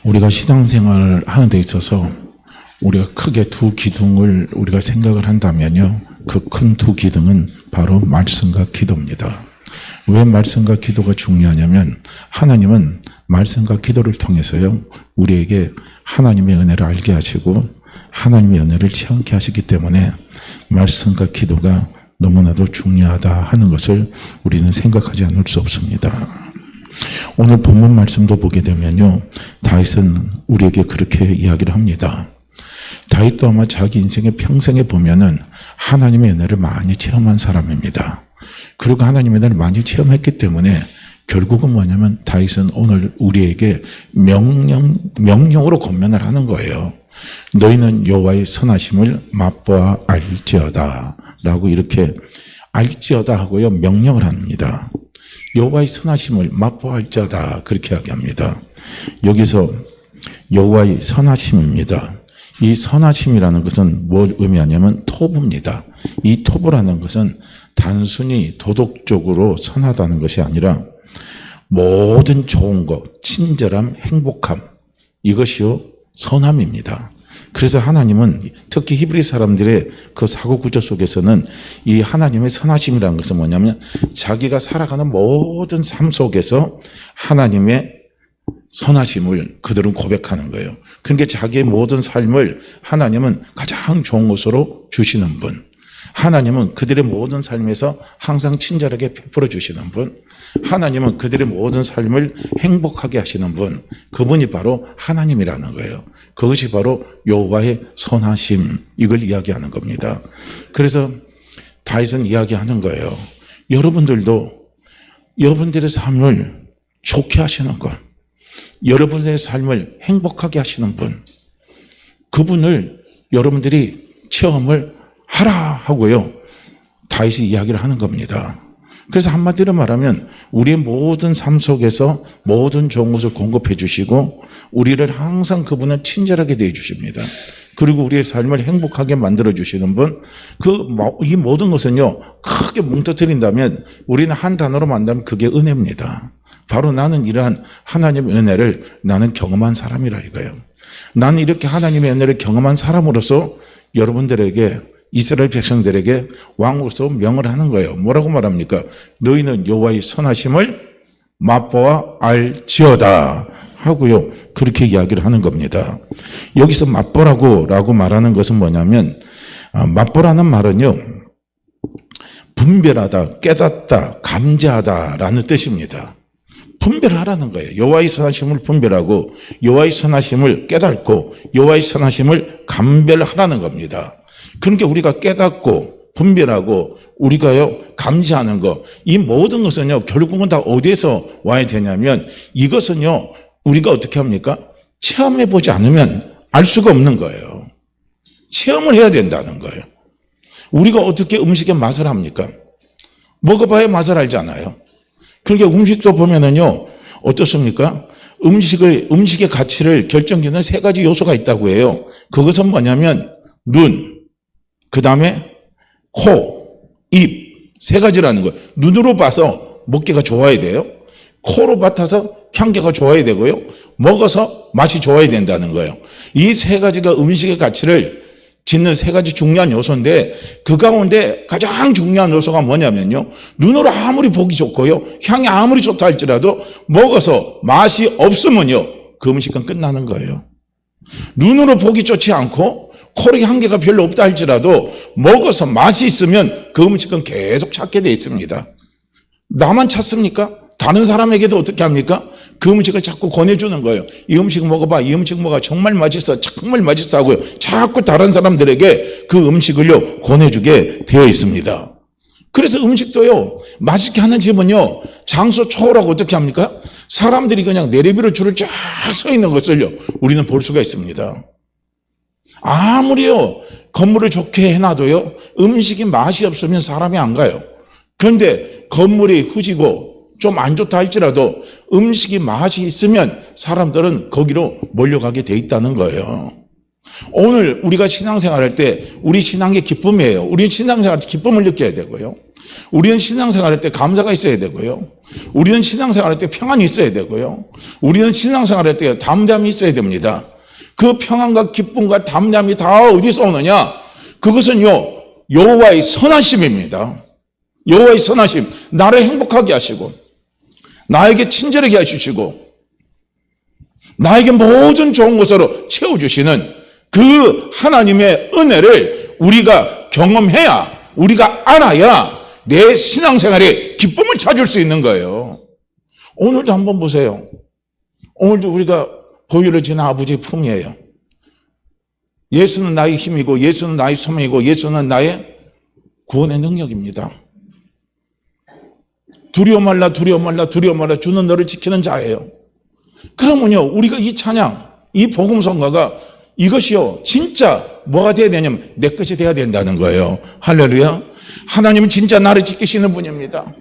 우리가 신앙생활을 하는 데 있어서 우리가 크게 두 기둥을 우리가 생각을 한다면요, 그 큰 두 기둥은 바로 말씀과 기도입니다. 왜 말씀과 기도가 중요하냐면, 하나님은 말씀과 기도를 통해서요, 우리에게 하나님의 은혜를 알게 하시고 하나님의 은혜를 체험케 하시기 때문에 말씀과 기도가 너무나도 중요하다 하는 것을 우리는 생각하지 않을 수 없습니다. 오늘 본문 말씀도 보게 되면요, 다윗은 우리에게 그렇게 이야기를 합니다. 다윗도 아마 자기 인생의 평생에 보면은 하나님의 은혜를 많이 체험한 사람입니다. 그리고 하나님의 은혜를 많이 체험했기 때문에 결국은 뭐냐면 다윗은 오늘 우리에게 명령으로 권면을 하는 거예요. 너희는 여호와의 선하심을 맛보아 알지어다 라고 이렇게 알지어다 하고요, 명령을 합니다. 여호와의 선하심을 맛보아 알지어다 그렇게 이야기합니다. 여기서 여호와의 선하심입니다. 이 선하심이라는 것은 뭘 의미하냐면 토부입니다. 이 토부라는 것은 단순히 도덕적으로 선하다는 것이 아니라 모든 좋은 것, 친절함, 행복함, 이것이요 선함입니다. 그래서 하나님은 특히 히브리 사람들의 그 사고 구조 속에서는 이 하나님의 선하심이라는 것은 뭐냐면 자기가 살아가는 모든 삶 속에서 하나님의 선하심을 그들은 고백하는 거예요. 그러니까 자기의 모든 삶을 하나님은 가장 좋은 것으로 주시는 분, 하나님은 그들의 모든 삶에서 항상 친절하게 베풀어 주시는 분, 하나님은 그들의 모든 삶을 행복하게 하시는 분, 그분이 바로 하나님이라는 거예요. 그것이 바로 여호와의 선하심, 이걸 이야기하는 겁니다. 그래서 다윗은 이야기하는 거예요. 여러분들도 여러분들의 삶을 좋게 하시는 것, 여러분의 삶을 행복하게 하시는 분, 그분을 여러분들이 체험을 하라 하고요, 다윗이 이야기를 하는 겁니다. 그래서 한마디로 말하면 우리의 모든 삶 속에서 모든 좋은 것을 공급해 주시고 우리를 항상 그분은 친절하게 대해 주십니다. 그리고 우리의 삶을 행복하게 만들어 주시는 분, 이 모든 것은요 크게 뭉터뜨린다면 우리는 한 단어로 만나면 그게 은혜입니다. 바로 나는 이러한 하나님의 은혜를 나는 경험한 사람이라 이거예요. 나는 이렇게 하나님의 은혜를 경험한 사람으로서 여러분들에게, 이스라엘 백성들에게 왕으로서 명을 하는 거예요. 뭐라고 말합니까? 너희는 여호와의 선하심을 맛보아 알지어다 하고요, 그렇게 이야기를 하는 겁니다. 여기서 맛보라고 말하는 것은 뭐냐면, 맛보라는 말은요 분별하다, 깨닫다, 감지하다라는 뜻입니다. 분별하라는 거예요. 여호와의 선하심을 분별하고 여호와의 선하심을 깨닫고 여호와의 선하심을 감별하라는 겁니다. 그러니까 우리가 깨닫고 분별하고 우리가요 감지하는 것, 이 모든 것은요 결국은 다 어디에서 와야 되냐면, 이것은요 우리가 어떻게 합니까? 체험해 보지 않으면 알 수가 없는 거예요. 체험을 해야 된다는 거예요. 우리가 어떻게 음식의 맛을 합니까? 먹어봐야 맛을 알잖아요. 그러니까 음식도 보면은요 어떻습니까? 음식의 가치를 결정짓는 세 가지 요소가 있다고 해요. 그것은 뭐냐면 눈, 그 다음에 코, 입, 세 가지라는 거예요. 눈으로 봐서 먹기가 좋아야 돼요. 코로 맡아서 향기가 좋아야 되고요. 먹어서 맛이 좋아야 된다는 거예요. 이 세 가지가 음식의 가치를 짓는 세 가지 중요한 요소인데, 그 가운데 가장 중요한 요소가 뭐냐면요, 눈으로 아무리 보기 좋고요 향이 아무리 좋다 할지라도 먹어서 맛이 없으면요 그 음식은 끝나는 거예요. 눈으로 보기 좋지 않고 코로 향기가 별로 없다 할지라도 먹어서 맛이 있으면 그 음식은 계속 찾게 돼 있습니다. 나만 찾습니까? 다른 사람에게도 어떻게 합니까? 그 음식을 자꾸 권해주는 거예요. 이 음식 먹어봐, 이 음식 먹어, 정말 맛있어, 정말 맛있어 하고요 자꾸 다른 사람들에게 그 음식을요 권해주게 되어 있습니다. 그래서 음식도요 맛있게 하는 집은요 장소 초월하고 어떻게 합니까? 사람들이 그냥 내리비로 줄을 쫙 서 있는 것을요 우리는 볼 수가 있습니다. 아무리요 건물을 좋게 해놔도요 음식이 맛이 없으면 사람이 안 가요. 그런데 건물이 후지고 좀 안 좋다 할지라도 음식이 맛이 있으면 사람들은 거기로 몰려가게 돼 있다는 거예요. 오늘 우리가 신앙생활할 때 우리 신앙의 기쁨이에요. 우리 신앙생활할 때 기쁨을 느껴야 되고요. 우리는 신앙생활할 때 감사가 있어야 되고요. 우리는 신앙생활할 때 평안이 있어야 되고요. 우리는 신앙생활할 때 담대함이 있어야 됩니다. 그 평안과 기쁨과 담대함이 다 어디서 오느냐? 그것은요, 여호와의 선하심입니다. 여호와의 선하심, 나를 행복하게 하시고 나에게 친절하게 해주시고 나에게 모든 좋은 것으로 채워주시는 그 하나님의 은혜를 우리가 경험해야, 우리가 알아야 내 신앙생활에 기쁨을 찾을 수 있는 거예요. 오늘도 한번 보세요. 오늘도 우리가 보혈을 지나 아버지의 품이에요. 예수는 나의 힘이고 예수는 나의 소명이고 예수는 나의 구원의 능력입니다. 두려워 말라 두려워 말라 두려워 말라 주는 너를 지키는 자예요. 그러면요, 우리가 이 찬양, 이 복음성가가 이것이요, 진짜 뭐가 돼야 되냐면 내 것이 돼야 된다는 거예요. 할렐루야. 하나님은 진짜 나를 지키시는 분입니다.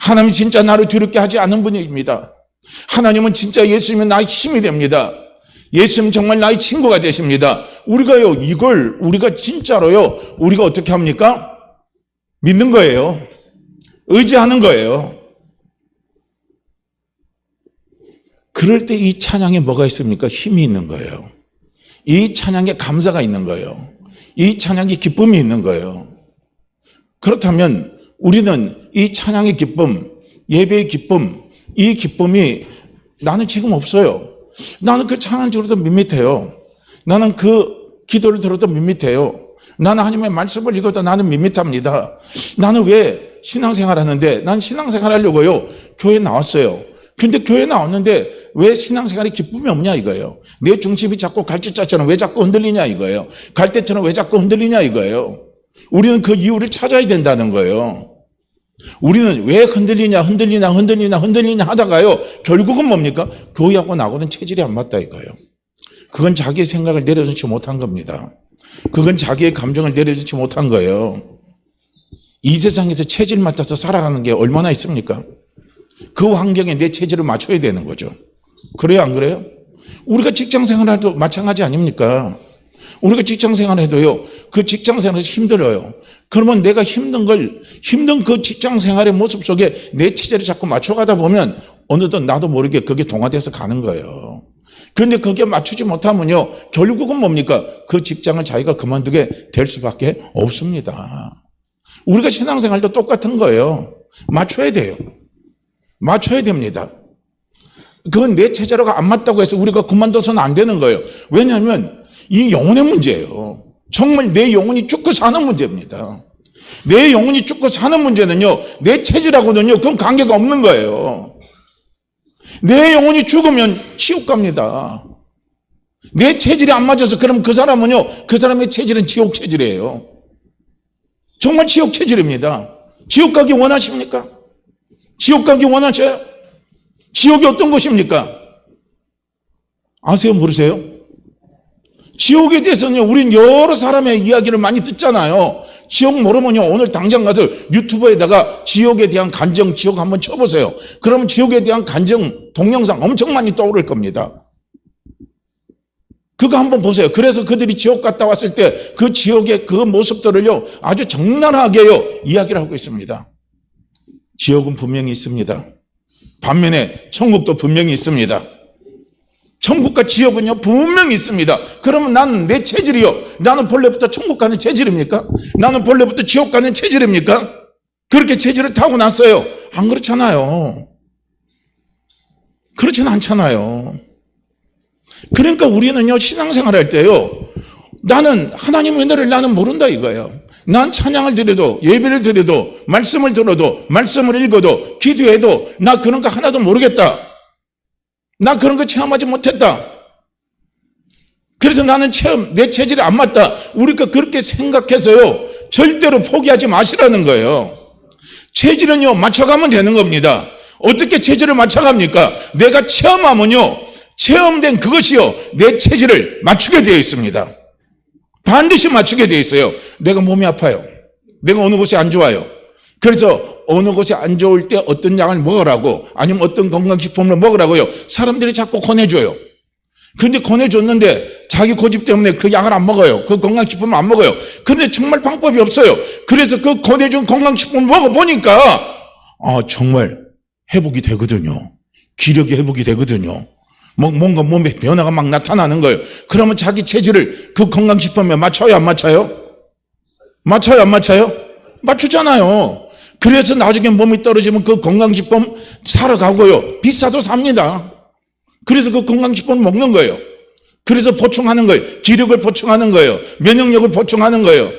하나님은 진짜 나를 두렵게 하지 않는 분입니다. 하나님은 진짜 예수님은 나의 힘이 됩니다. 예수님 정말 나의 친구가 되십니다. 우리가요, 이걸 우리가 진짜로요, 우리가 어떻게 합니까? 믿는 거예요. 의지하는 거예요. 그럴 때 이 찬양에 뭐가 있습니까? 힘이 있는 거예요. 이 찬양에 감사가 있는 거예요. 이 찬양에 기쁨이 있는 거예요. 그렇다면 우리는 이 찬양의 기쁨, 예배의 기쁨, 이 기쁨이 나는 지금 없어요. 나는 그 찬양 들어도 밋밋해요. 나는 그 기도를 들어도 밋밋해요. 나는 하나님의 말씀을 읽어도 나는 밋밋합니다. 나는 왜 신앙생활 하는데, 난 신앙생활 하려고요, 교회 나왔어요. 근데 교회 나왔는데 왜 신앙생활에 기쁨이 없냐 이거예요. 내 중심이 자꾸 갈대자처럼 왜 자꾸 흔들리냐 이거예요. 갈대처럼 왜 자꾸 흔들리냐 이거예요. 우리는 그 이유를 찾아야 된다는 거예요. 우리는 왜 흔들리냐 하다가요, 결국은 뭡니까? 교회하고 나하고는 체질이 안 맞다 이거예요. 그건 자기의 생각을 내려놓지 못한 겁니다. 그건 자기의 감정을 내려놓지 못한 거예요. 이 세상에서 체질 맞춰서 살아가는 게 얼마나 있습니까? 그 환경에 내 체질을 맞춰야 되는 거죠. 그래요, 안 그래요? 우리가 직장 생활해도 마찬가지 아닙니까? 우리가 직장 생활해도요, 그 직장 생활에서 힘들어요. 그러면 내가 힘든 그 직장 생활의 모습 속에 내 체질을 자꾸 맞춰가다 보면 어느덧 나도 모르게 그게 동화돼서 가는 거예요. 그런데 그게 맞추지 못하면요, 결국은 뭡니까? 그 직장을 자기가 그만두게 될 수밖에 없습니다. 우리가 신앙생활도 똑같은 거예요. 맞춰야 돼요. 맞춰야 됩니다. 그건 내 체제로가 안 맞다고 해서 우리가 그만둬서는 안 되는 거예요. 왜냐하면 이 영혼의 문제예요. 정말 내 영혼이 죽고 사는 문제입니다. 내 영혼이 죽고 사는 문제는요, 내 체질하고는요, 그건 관계가 없는 거예요. 내 영혼이 죽으면 지옥 갑니다. 내 체질이 안 맞아서 그럼 그 사람은요, 그 사람의 체질은 지옥 체질이에요. 정말 지옥 체질입니다. 지옥 가기 원하십니까? 지옥 가기 원하셔요? 지옥이 어떤 곳입니까? 아세요? 모르세요? 지옥에 대해서는 우린 여러 사람의 이야기를 많이 듣잖아요. 지옥 모르면요, 오늘 당장 가서 유튜브에다가 지옥에 대한 간증, 지옥 한번 쳐보세요. 그러면 지옥에 대한 간증 동영상 엄청 많이 떠오를 겁니다. 그거 한번 보세요. 그래서 그들이 지옥 갔다 왔을 때 그 지옥의 그 모습들을요, 아주 적나라하게요, 이야기를 하고 있습니다. 지옥은 분명히 있습니다. 반면에 천국도 분명히 있습니다. 천국과 지옥은요, 분명히 있습니다. 그러면 나는 내 체질이요, 나는 본래부터 천국 가는 체질입니까? 나는 본래부터 지옥 가는 체질입니까? 그렇게 체질을 타고 났어요. 안 그렇잖아요. 그렇지는 않잖아요. 그러니까 우리는요, 신앙생활 할 때요, 나는 하나님의 은혜를 나는 모른다 이거예요. 난 찬양을 드려도, 예배를 드려도, 말씀을 들어도, 말씀을 읽어도, 기도해도 나 그런 거 하나도 모르겠다. 나 그런 거 체험하지 못했다. 그래서 나는 내 체질이 안 맞다. 우리가 그렇게 생각해서요, 절대로 포기하지 마시라는 거예요. 체질은요, 맞춰가면 되는 겁니다. 어떻게 체질을 맞춰갑니까? 내가 체험하면요, 체험된 그것이요, 내 체질을 맞추게 되어 있습니다. 반드시 맞추게 되어 있어요. 내가 몸이 아파요. 내가 어느 곳이 안 좋아요. 그래서 어느 곳이 안 좋을 때 어떤 약을 먹으라고, 아니면 어떤 건강식품을 먹으라고요, 사람들이 자꾸 권해줘요. 그런데 권해줬는데 자기 고집 때문에 그 약을 안 먹어요. 그 건강식품을 안 먹어요. 그런데 정말 방법이 없어요. 그래서 그 권해준 건강식품을 먹어보니까 정말 회복이 되거든요. 기력이 회복이 되거든요. 뭔가 몸에 변화가 막 나타나는 거예요. 그러면 자기 체질을 그 건강식품에 맞춰요, 안 맞춰요? 맞춰요, 안 맞춰요? 맞추잖아요. 그래서 나중에 몸이 떨어지면 그 건강식품 사러 가고요. 비싸도 삽니다. 그래서 그 건강식품을 먹는 거예요. 그래서 보충하는 거예요. 기력을 보충하는 거예요. 면역력을 보충하는 거예요.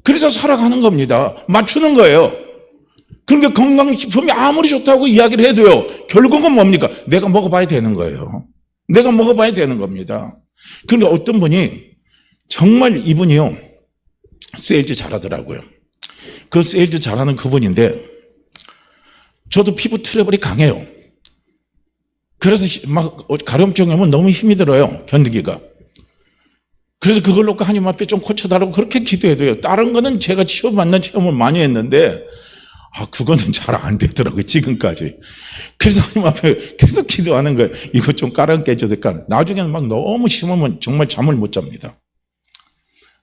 그래서 살아가는 겁니다. 맞추는 거예요. 그러니까 건강식품이 아무리 좋다고 이야기를 해도요, 결국은 뭡니까? 내가 먹어봐야 되는 거예요. 내가 먹어봐야 되는 겁니다. 그러니까 어떤 분이, 정말 이분이요, 세일즈 잘하더라고요. 그 세일즈 잘하는 그분인데, 저도 피부 트러블이 강해요. 그래서 막 가려움증이 오면 너무 힘이 들어요, 견디기가. 그래서 그걸 놓고 하나님 앞에 좀 고쳐달라고 그렇게 기도해도요, 다른 거는 제가 맞는 체험을 많이 했는데, 그거는 잘 안 되더라고요, 지금까지. 그래서 하나님 앞에 계속 기도하는 거예요. 이거 좀 깔아 깨줘야 될까? 나중에는 막 너무 심하면 정말 잠을 못 잡니다.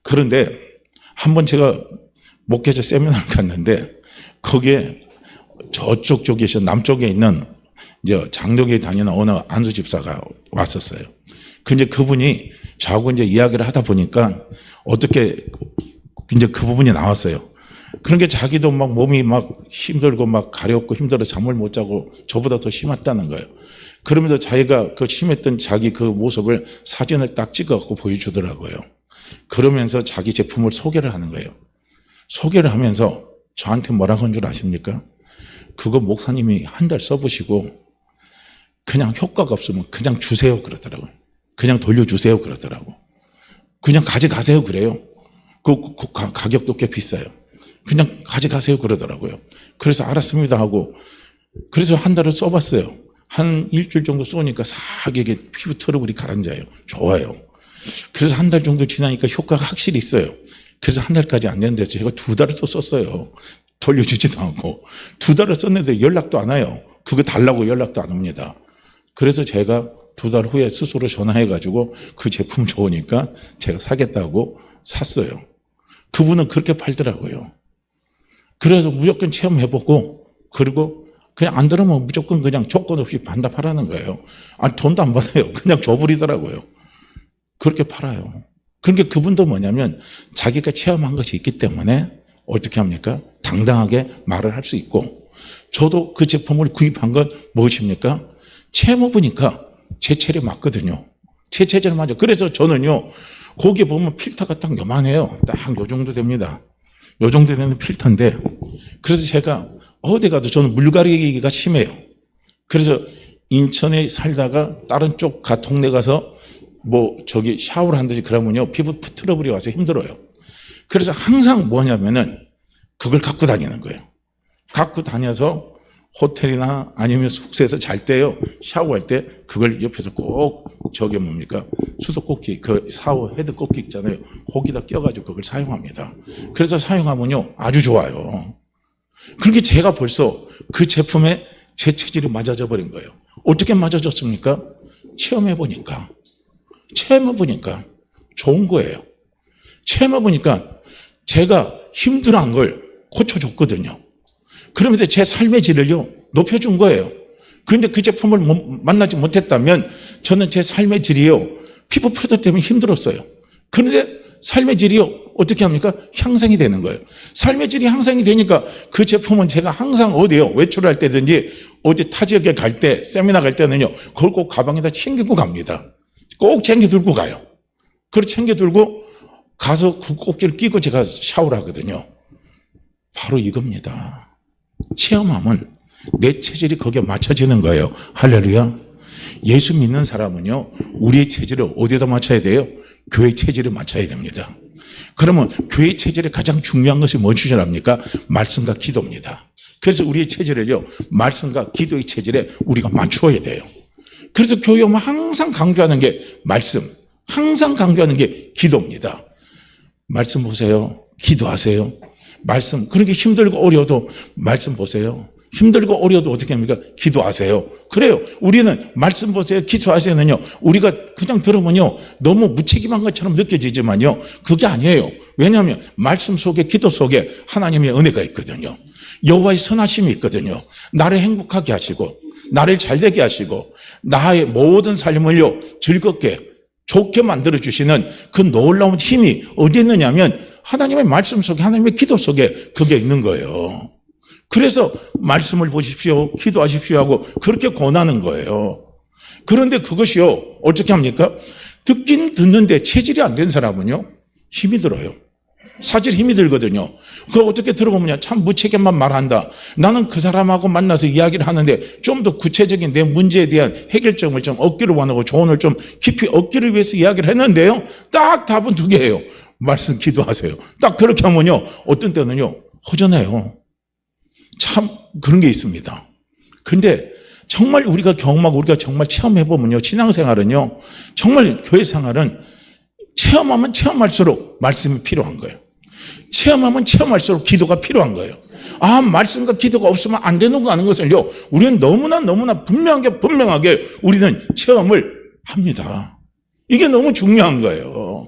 그런데 한번 제가 목회자 세미나를 갔는데, 거기에 저쪽 쪽에서 남쪽에 있는 이제 장로교에 다니는 어느 안수 집사가 왔었어요. 근데 그분이 저하고 이제 이야기를 하다 보니까 어떻게 이제 그 부분이 나왔어요. 그런 게 자기도 막 몸이 막 힘들고 막 가렵고 힘들어 잠을 못 자고 저보다 더 심했다는 거예요. 그러면서 자기가 그 심했던 자기 그 모습을 사진을 딱 찍어갖고 보여주더라고요. 그러면서 자기 제품을 소개를 하는 거예요. 소개를 하면서 저한테 뭐라고 한 줄 아십니까? 그거 목사님이 한 달 써보시고 그냥 효과가 없으면 그냥 주세요 그러더라고요. 그냥 돌려주세요 그러더라고. 그냥 가져가세요 그래요. 그 가격도 꽤 비싸요. 그냥 가져가세요 그러더라고요. 그래서 알았습니다 하고, 그래서 한 달을 써봤어요. 한 일주일 정도 쏘니까 싹 이게 피부 트러블이 가라앉아요. 좋아요. 그래서 한 달 정도 지나니까 효과가 확실히 있어요. 그래서 한 달까지 안 됐는데 제가 2달을 또 썼어요. 돌려주지도 않고. 2달을 썼는데 연락도 안 와요. 그거 달라고 연락도 안 옵니다. 그래서 제가 2달 후에 스스로 전화해가지고 그 제품 좋으니까 제가 사겠다고 샀어요. 그분은 그렇게 팔더라고요. 그래서 무조건 체험해보고, 그리고 그냥 안 들으면 무조건 그냥 조건 없이 반납하라는 거예요. 돈도 안 받아요. 그냥 줘버리더라고요. 그렇게 팔아요. 그러니까 그분도 뭐냐면 자기가 체험한 것이 있기 때문에 어떻게 합니까? 당당하게 말을 할 수 있고, 저도 그 제품을 구입한 건 무엇입니까? 체험해보니까 제 체질에 맞거든요. 제 체질에 맞아. 그래서 저는요, 거기에 보면 필터가 딱 요만해요. 딱 요 정도 됩니다. 요 정도 되는 필터인데, 그래서 제가 어디 가도 저는 물갈이가 심해요. 그래서 인천에 살다가 다른 쪽 동네 가서 샤워를 한다지 그러면요, 피부 트러블이 와서 힘들어요. 그래서 항상 뭐냐면은 그걸 갖고 다니는 거예요. 갖고 다녀서 호텔이나 아니면 숙소에서 잘 때요, 샤워할 때 그걸 옆에서 꼭 수도꼭지, 그 샤워 헤드 꼭지 있잖아요. 거기다 껴가지고 그걸 사용합니다. 그래서 사용하면요, 아주 좋아요. 그렇게 제가 벌써 그 제품에 제 체질이 맞아져 버린 거예요. 어떻게 맞아졌습니까? 체험해보니까 좋은 거예요. 체험해보니까 제가 힘들어한 걸 고쳐줬거든요. 그러면서 제 삶의 질을요, 높여준 거예요. 그런데 그 제품을 만나지 못했다면 저는 제 삶의 질이요, 피부 프로덕트 때문에 힘들었어요. 그런데 삶의 질이요, 어떻게 합니까? 향상이 되는 거예요. 삶의 질이 향상이 되니까 그 제품은 제가 항상 어디요, 외출을 할 때든지 어디 타 지역에 갈 때, 세미나 갈 때는요, 그걸 꼭 가방에다 챙기고 갑니다. 꼭 챙겨 들고 가요. 그걸 챙겨 들고 가서 그 꼭지를 끼고 제가 샤워를 하거든요. 바로 이겁니다. 체험하면 내 체질이 거기에 맞춰지는 거예요. 할렐루야. 예수 믿는 사람은요, 우리의 체질을 어디에다 맞춰야 돼요? 교회 체질에 맞춰야 됩니다. 그러면 교회 체질에 가장 중요한 것이 무엇이 합니까? 말씀과 기도입니다. 그래서 우리의 체질을요, 말씀과 기도의 체질에 우리가 맞추어야 돼요. 그래서 교회 오면 항상 강조하는 게 말씀, 항상 강조하는 게 기도입니다. 말씀 보세요. 기도하세요. 말씀, 그렇게 힘들고 어려워도 말씀 보세요. 힘들고 어려워도 어떻게 합니까? 기도하세요. 그래요. 우리는 말씀 보세요, 기도하세요는요, 우리가 그냥 들으면요, 너무 무책임한 것처럼 느껴지지만요, 그게 아니에요. 왜냐하면 말씀 속에, 기도 속에 하나님의 은혜가 있거든요. 여호와의 선하심이 있거든요. 나를 행복하게 하시고 나를 잘되게 하시고 나의 모든 삶을요 즐겁게 좋게 만들어주시는 그 놀라운 힘이 어디 있느냐면 하나님의 말씀 속에, 하나님의 기도 속에 그게 있는 거예요. 그래서 말씀을 보십시오, 기도하십시오 하고 그렇게 권하는 거예요. 그런데 그것이요 어떻게 합니까? 듣긴 듣는데 체질이 안 된 사람은요 힘이 들어요. 사실 힘이 들거든요. 그거 어떻게 들어보면 참 무책임한 말한다. 나는 그 사람하고 만나서 이야기를 하는데 좀 더 구체적인 내 문제에 대한 해결점을 좀 얻기를 원하고 조언을 좀 깊이 얻기를 위해서 이야기를 했는데요. 딱 답은 두 개예요. 말씀 기도하세요. 딱 그렇게 하면요. 어떤 때는요. 허전해요. 참 그런 게 있습니다. 그런데 정말 우리가 경험하고 우리가 정말 체험해보면요. 신앙생활은요. 정말 교회생활은 체험하면 체험할수록 말씀이 필요한 거예요. 체험하면 체험할수록 기도가 필요한 거예요. 아, 말씀과 기도가 없으면 안 되는 거 아는 것을요. 우리는 너무나 분명하게 우리는 체험을 합니다. 이게 너무 중요한 거예요.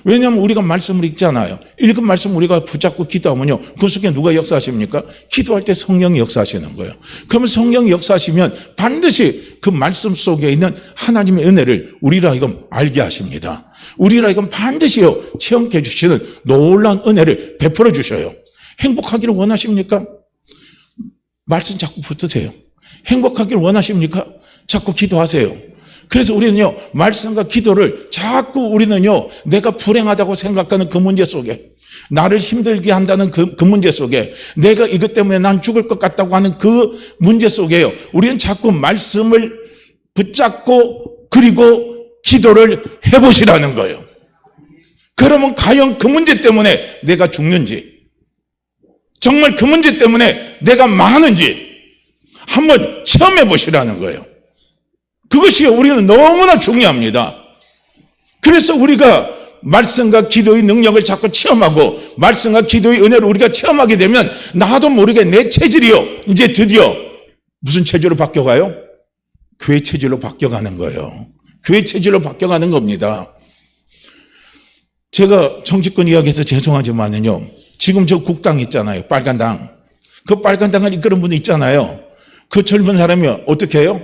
왜냐하면 우리가 말씀을 읽잖아요. 읽은 말씀 우리가 붙잡고 기도하면요. 그 속에 누가 역사하십니까? 기도할 때 성령이 역사하시는 거예요. 그러면 성령이 역사하시면 반드시 그 말씀 속에 있는 하나님의 은혜를 우리라 하여금 알게 하십니다. 우리라 하여금 반드시요 체험해 주시는 놀라운 은혜를 베풀어 주셔요. 행복하기를 원하십니까? 말씀 자꾸 붙으세요. 행복하기를 원하십니까? 자꾸 기도하세요. 그래서 우리는요, 말씀과 기도를 자꾸 우리는요, 내가 불행하다고 생각하는 그 문제 속에, 나를 힘들게 한다는 그 문제 속에, 내가 이것 때문에 난 죽을 것 같다고 하는 그 문제 속에요. 우리는 자꾸 말씀을 붙잡고, 그리고 기도를 해보시라는 거예요. 그러면 과연 그 문제 때문에 내가 죽는지, 정말 그 문제 때문에 내가 망하는지, 한번 체험해 보시라는 거예요. 그것이 우리는 너무나 중요합니다. 그래서 우리가 말씀과 기도의 능력을 자꾸 체험하고 말씀과 기도의 은혜를 우리가 체험하게 되면 나도 모르게 내 체질이요 이제 드디어 무슨 체질로 바뀌어가요? 교회 체질로 바뀌어가는 거예요. 교회 체질로 바뀌어가는 겁니다. 제가 정치권 이야기해서 죄송하지만은요, 지금 저 국당 있잖아요, 빨간당. 그 빨간당을 이끄는 분이 있잖아요. 그 젊은 사람이 어떻게 해요?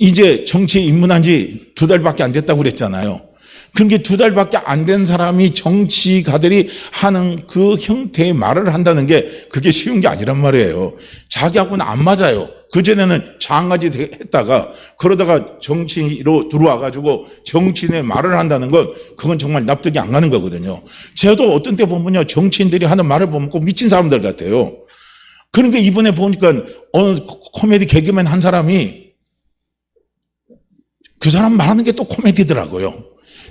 이제 정치에 입문한 지 2달밖에 안 됐다고 그랬잖아요. 그게 2달밖에 안 된 사람이 정치가들이 하는 그 형태의 말을 한다는 게 그게 쉬운 게 아니란 말이에요. 자기하고는 안 맞아요. 그전에는 장가지 했다가 그러다가 정치로 들어와가지고 정치인의 말을 한다는 건 그건 정말 납득이 안 가는 거거든요. 저도 어떤 때 보면요, 정치인들이 하는 말을 보면 꼭 미친 사람들 같아요. 그러니까 이번에 보니까 어느 코미디 개그맨 한 사람이 그 사람 말하는 게 또 코미디더라고요.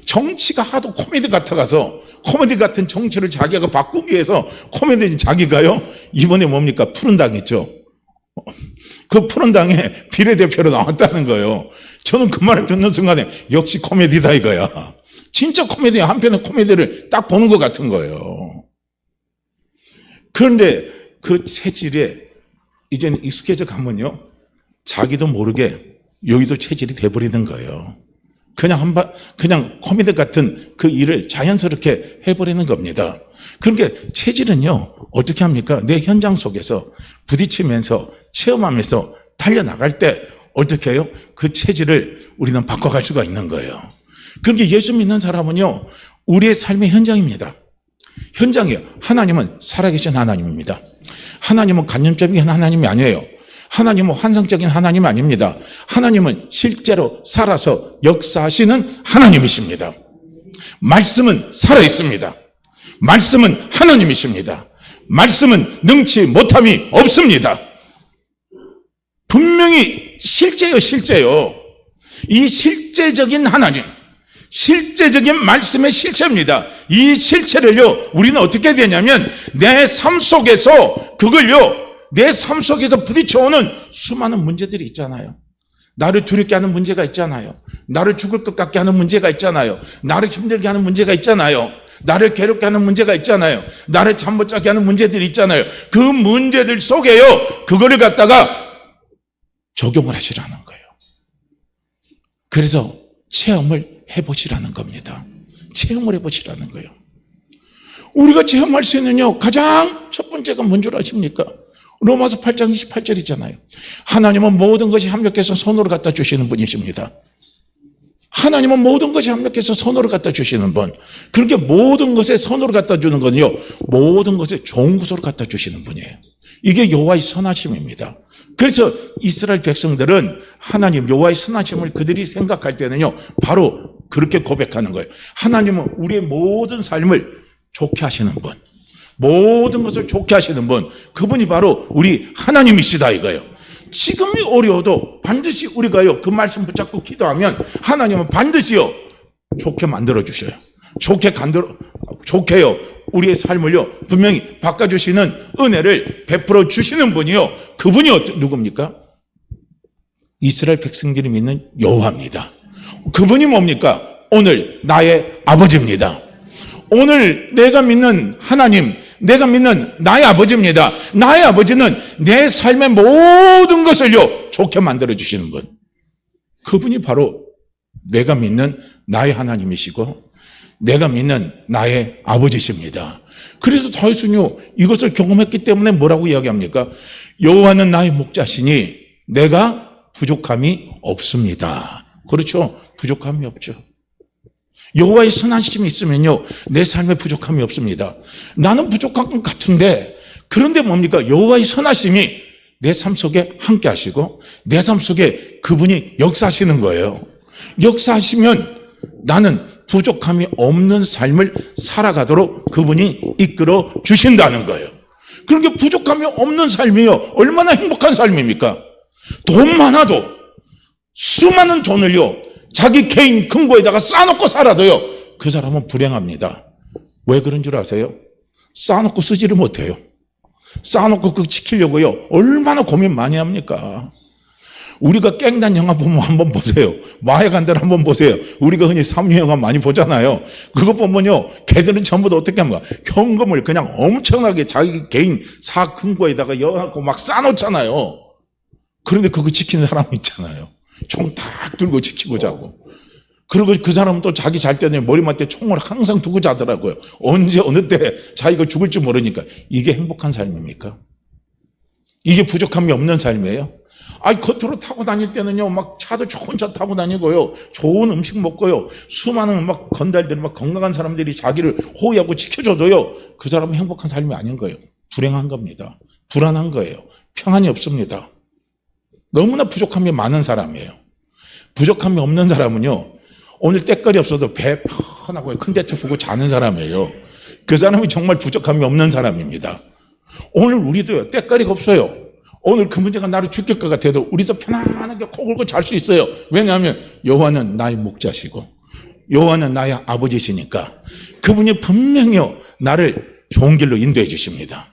정치가 하도 코미디 같아가서 코미디 같은 정치를 자기가 바꾸기 위해서 코미디인 자기가요, 이번에 뭡니까? 푸른 당 있죠. 그 푸른 당에 비례대표로 나왔다는 거예요. 저는 그 말을 듣는 순간에 역시 코미디다 이거야. 진짜 코미디, 한편의 코미디를 딱 보는 것 같은 거예요. 그런데 그 체질에 이제는 익숙해져 가면요, 자기도 모르게 여기도 체질이 돼버리는 거예요. 그냥 코미디 같은 그 일을 자연스럽게 해버리는 겁니다. 그러니까 체질은요, 어떻게 합니까? 내 현장 속에서 부딪히면서 체험하면서 달려나갈 때 어떻게 해요? 그 체질을 우리는 바꿔갈 수가 있는 거예요. 그러니까 예수 믿는 사람은요, 우리의 삶의 현장입니다. 현장이에요. 하나님은 살아계신 하나님입니다. 하나님은 관념적인 하나님이 아니에요. 하나님은 환상적인 하나님이 아닙니다. 하나님은 실제로 살아서 역사하시는 하나님이십니다. 말씀은 살아있습니다. 말씀은 하나님이십니다. 말씀은 능치 못함이 없습니다. 분명히 실제요. 이 실제적인 하나님, 실제적인 말씀의 실체입니다. 이 실체를요, 우리는 어떻게 되냐면 내 삶 속에서 그걸요, 내 삶 속에서 부딪혀오는 수많은 문제들이 있잖아요. 나를 두렵게 하는 문제가 있잖아요. 나를 죽을 것 같게 하는 문제가 있잖아요. 나를 힘들게 하는 문제가 있잖아요. 나를 괴롭게 하는 문제가 있잖아요. 나를 잠 못 자게 하는 문제들이 있잖아요. 그 문제들 속에요, 그거를 갖다가 적용을 하시라는 거예요. 그래서 체험을 해보시라는 겁니다. 체험을 해보시라는 거예요. 우리가 체험할 수 있는요, 가장 첫 번째가 뭔 줄 아십니까? 로마서 8장 28절이잖아요. 하나님은 모든 것이 합력해서 손으로 갖다 주시는 분이십니다. 하나님은 모든 것이 합력해서 손으로 갖다 주시는 분. 그렇게 모든 것에 손으로 갖다 주는 건요, 모든 것에 좋은 것으로 갖다 주시는 분이에요. 이게 여호와의 선하심입니다. 그래서 이스라엘 백성들은 하나님 여호와의 선하심을 그들이 생각할 때는요, 바로 그렇게 고백하는 거예요. 하나님은 우리의 모든 삶을 좋게 하시는 분, 모든 것을 좋게 하시는 분, 그분이 바로 우리 하나님이시다 이거예요. 지금이 어려워도 반드시 우리가요, 그 말씀 붙잡고 기도하면 하나님은 반드시요, 좋게 만들어 주셔요. 좋게요, 우리의 삶을요, 분명히 바꿔주시는 은혜를 베풀어 주시는 분이요, 그분이 누굽니까? 이스라엘 백성들이 믿는 여호와입니다. 그분이 뭡니까? 오늘 나의 아버지입니다. 오늘 내가 믿는 하나님, 내가 믿는 나의 아버지입니다. 나의 아버지는 내 삶의 모든 것을요, 좋게 만들어 주시는 분. 그분이 바로 내가 믿는 나의 하나님이시고 내가 믿는 나의 아버지십니다. 그래서 다윗은요, 이것을 경험했기 때문에 뭐라고 이야기합니까? 여호와는 나의 목자시니 내가 부족함이 없습니다. 그렇죠? 부족함이 없죠. 여호와의 선하심이 있으면요, 내 삶에 부족함이 없습니다. 나는 부족한 것 같은데, 그런데 뭡니까? 여호와의 선하심이 내 삶 속에 함께 하시고 내 삶 속에 그분이 역사하시는 거예요. 역사하시면 나는 부족함이 없는 삶을 살아가도록 그분이 이끌어 주신다는 거예요. 그러니까 부족함이 없는 삶이요, 얼마나 행복한 삶입니까? 돈 많아도 수많은 돈을요, 자기 개인 금고에다가 쌓아놓고 살아도요, 그 사람은 불행합니다. 왜 그런 줄 아세요? 쌓아놓고 쓰지를 못해요. 쌓아놓고 그거 지키려고요, 얼마나 고민 많이 합니까? 우리가 깽단 영화 보면 한번 보세요. 마약한들 한번 보세요. 우리가 흔히 삼류 영화 많이 보잖아요. 그거 보면요, 걔들은 전부 다 어떻게 합니까? 현금을 그냥 엄청나게 자기 개인 사금고에다가 여갖고 막 쌓아놓잖아요. 그런데 그거 지키는 사람이 있잖아요. 총 딱 들고 지키고 자고. 그리고 그 사람은 또 자기 잘 때는 머리맡에 총을 항상 두고 자더라고요. 언제 어느 때 자기가 죽을지 모르니까. 이게 행복한 삶입니까? 이게 부족함이 없는 삶이에요? 아니, 겉으로 타고 다닐 때는요, 막 차도 좋은 차 타고 다니고요, 좋은 음식 먹고요, 수많은 막 건달들, 막 건강한 사람들이 자기를 호위하고 지켜줘도요, 그 사람은 행복한 삶이 아닌 거예요. 불행한 겁니다. 불안한 거예요. 평안이 없습니다. 너무나 부족함이 많은 사람이에요. 부족함이 없는 사람은요, 오늘 때거리 없어도 배 편하고 큰 대책 보고 자는 사람이에요. 그 사람이 정말 부족함이 없는 사람입니다. 오늘 우리도요, 때거리가 없어요. 오늘 그 문제가 나를 죽일 것 같아도 우리도 편안하게 코 골고 잘 수 있어요. 왜냐하면 여호와는 나의 목자시고 여호와는 나의 아버지시니까 그분이 분명히요, 나를 좋은 길로 인도해 주십니다.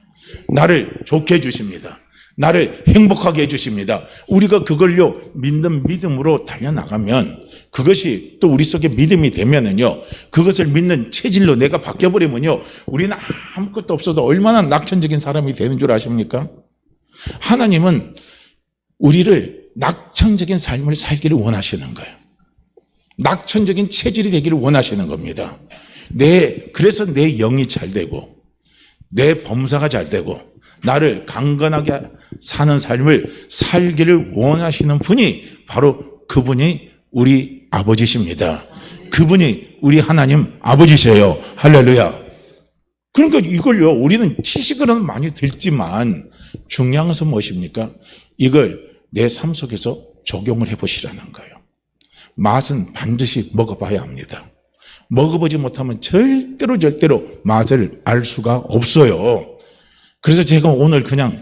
나를 좋게 해 주십니다. 나를 행복하게 해 주십니다. 우리가 그걸요, 믿는 믿음으로 달려나가면, 그것이 또 우리 속에 믿음이 되면은요, 그것을 믿는 체질로 내가 바뀌어버리면요, 우리는 아무것도 없어도 얼마나 낙천적인 사람이 되는 줄 아십니까? 하나님은 우리를 낙천적인 삶을 살기를 원하시는 거예요. 낙천적인 체질이 되기를 원하시는 겁니다. 그래서 내 영이 잘 되고 내 범사가 잘 되고 나를 강건하게 사는 삶을 살기를 원하시는 분이 바로 그분이 우리 아버지십니다. 그분이 우리 하나님 아버지세요. 할렐루야. 그러니까 이걸요, 우리는 지식으로는 많이 듣지만 중요한 것은 무엇입니까? 이걸 내 삶 속에서 적용을 해보시라는 거예요. 맛은 반드시 먹어봐야 합니다. 먹어보지 못하면 절대로 맛을 알 수가 없어요. 그래서 제가 오늘 그냥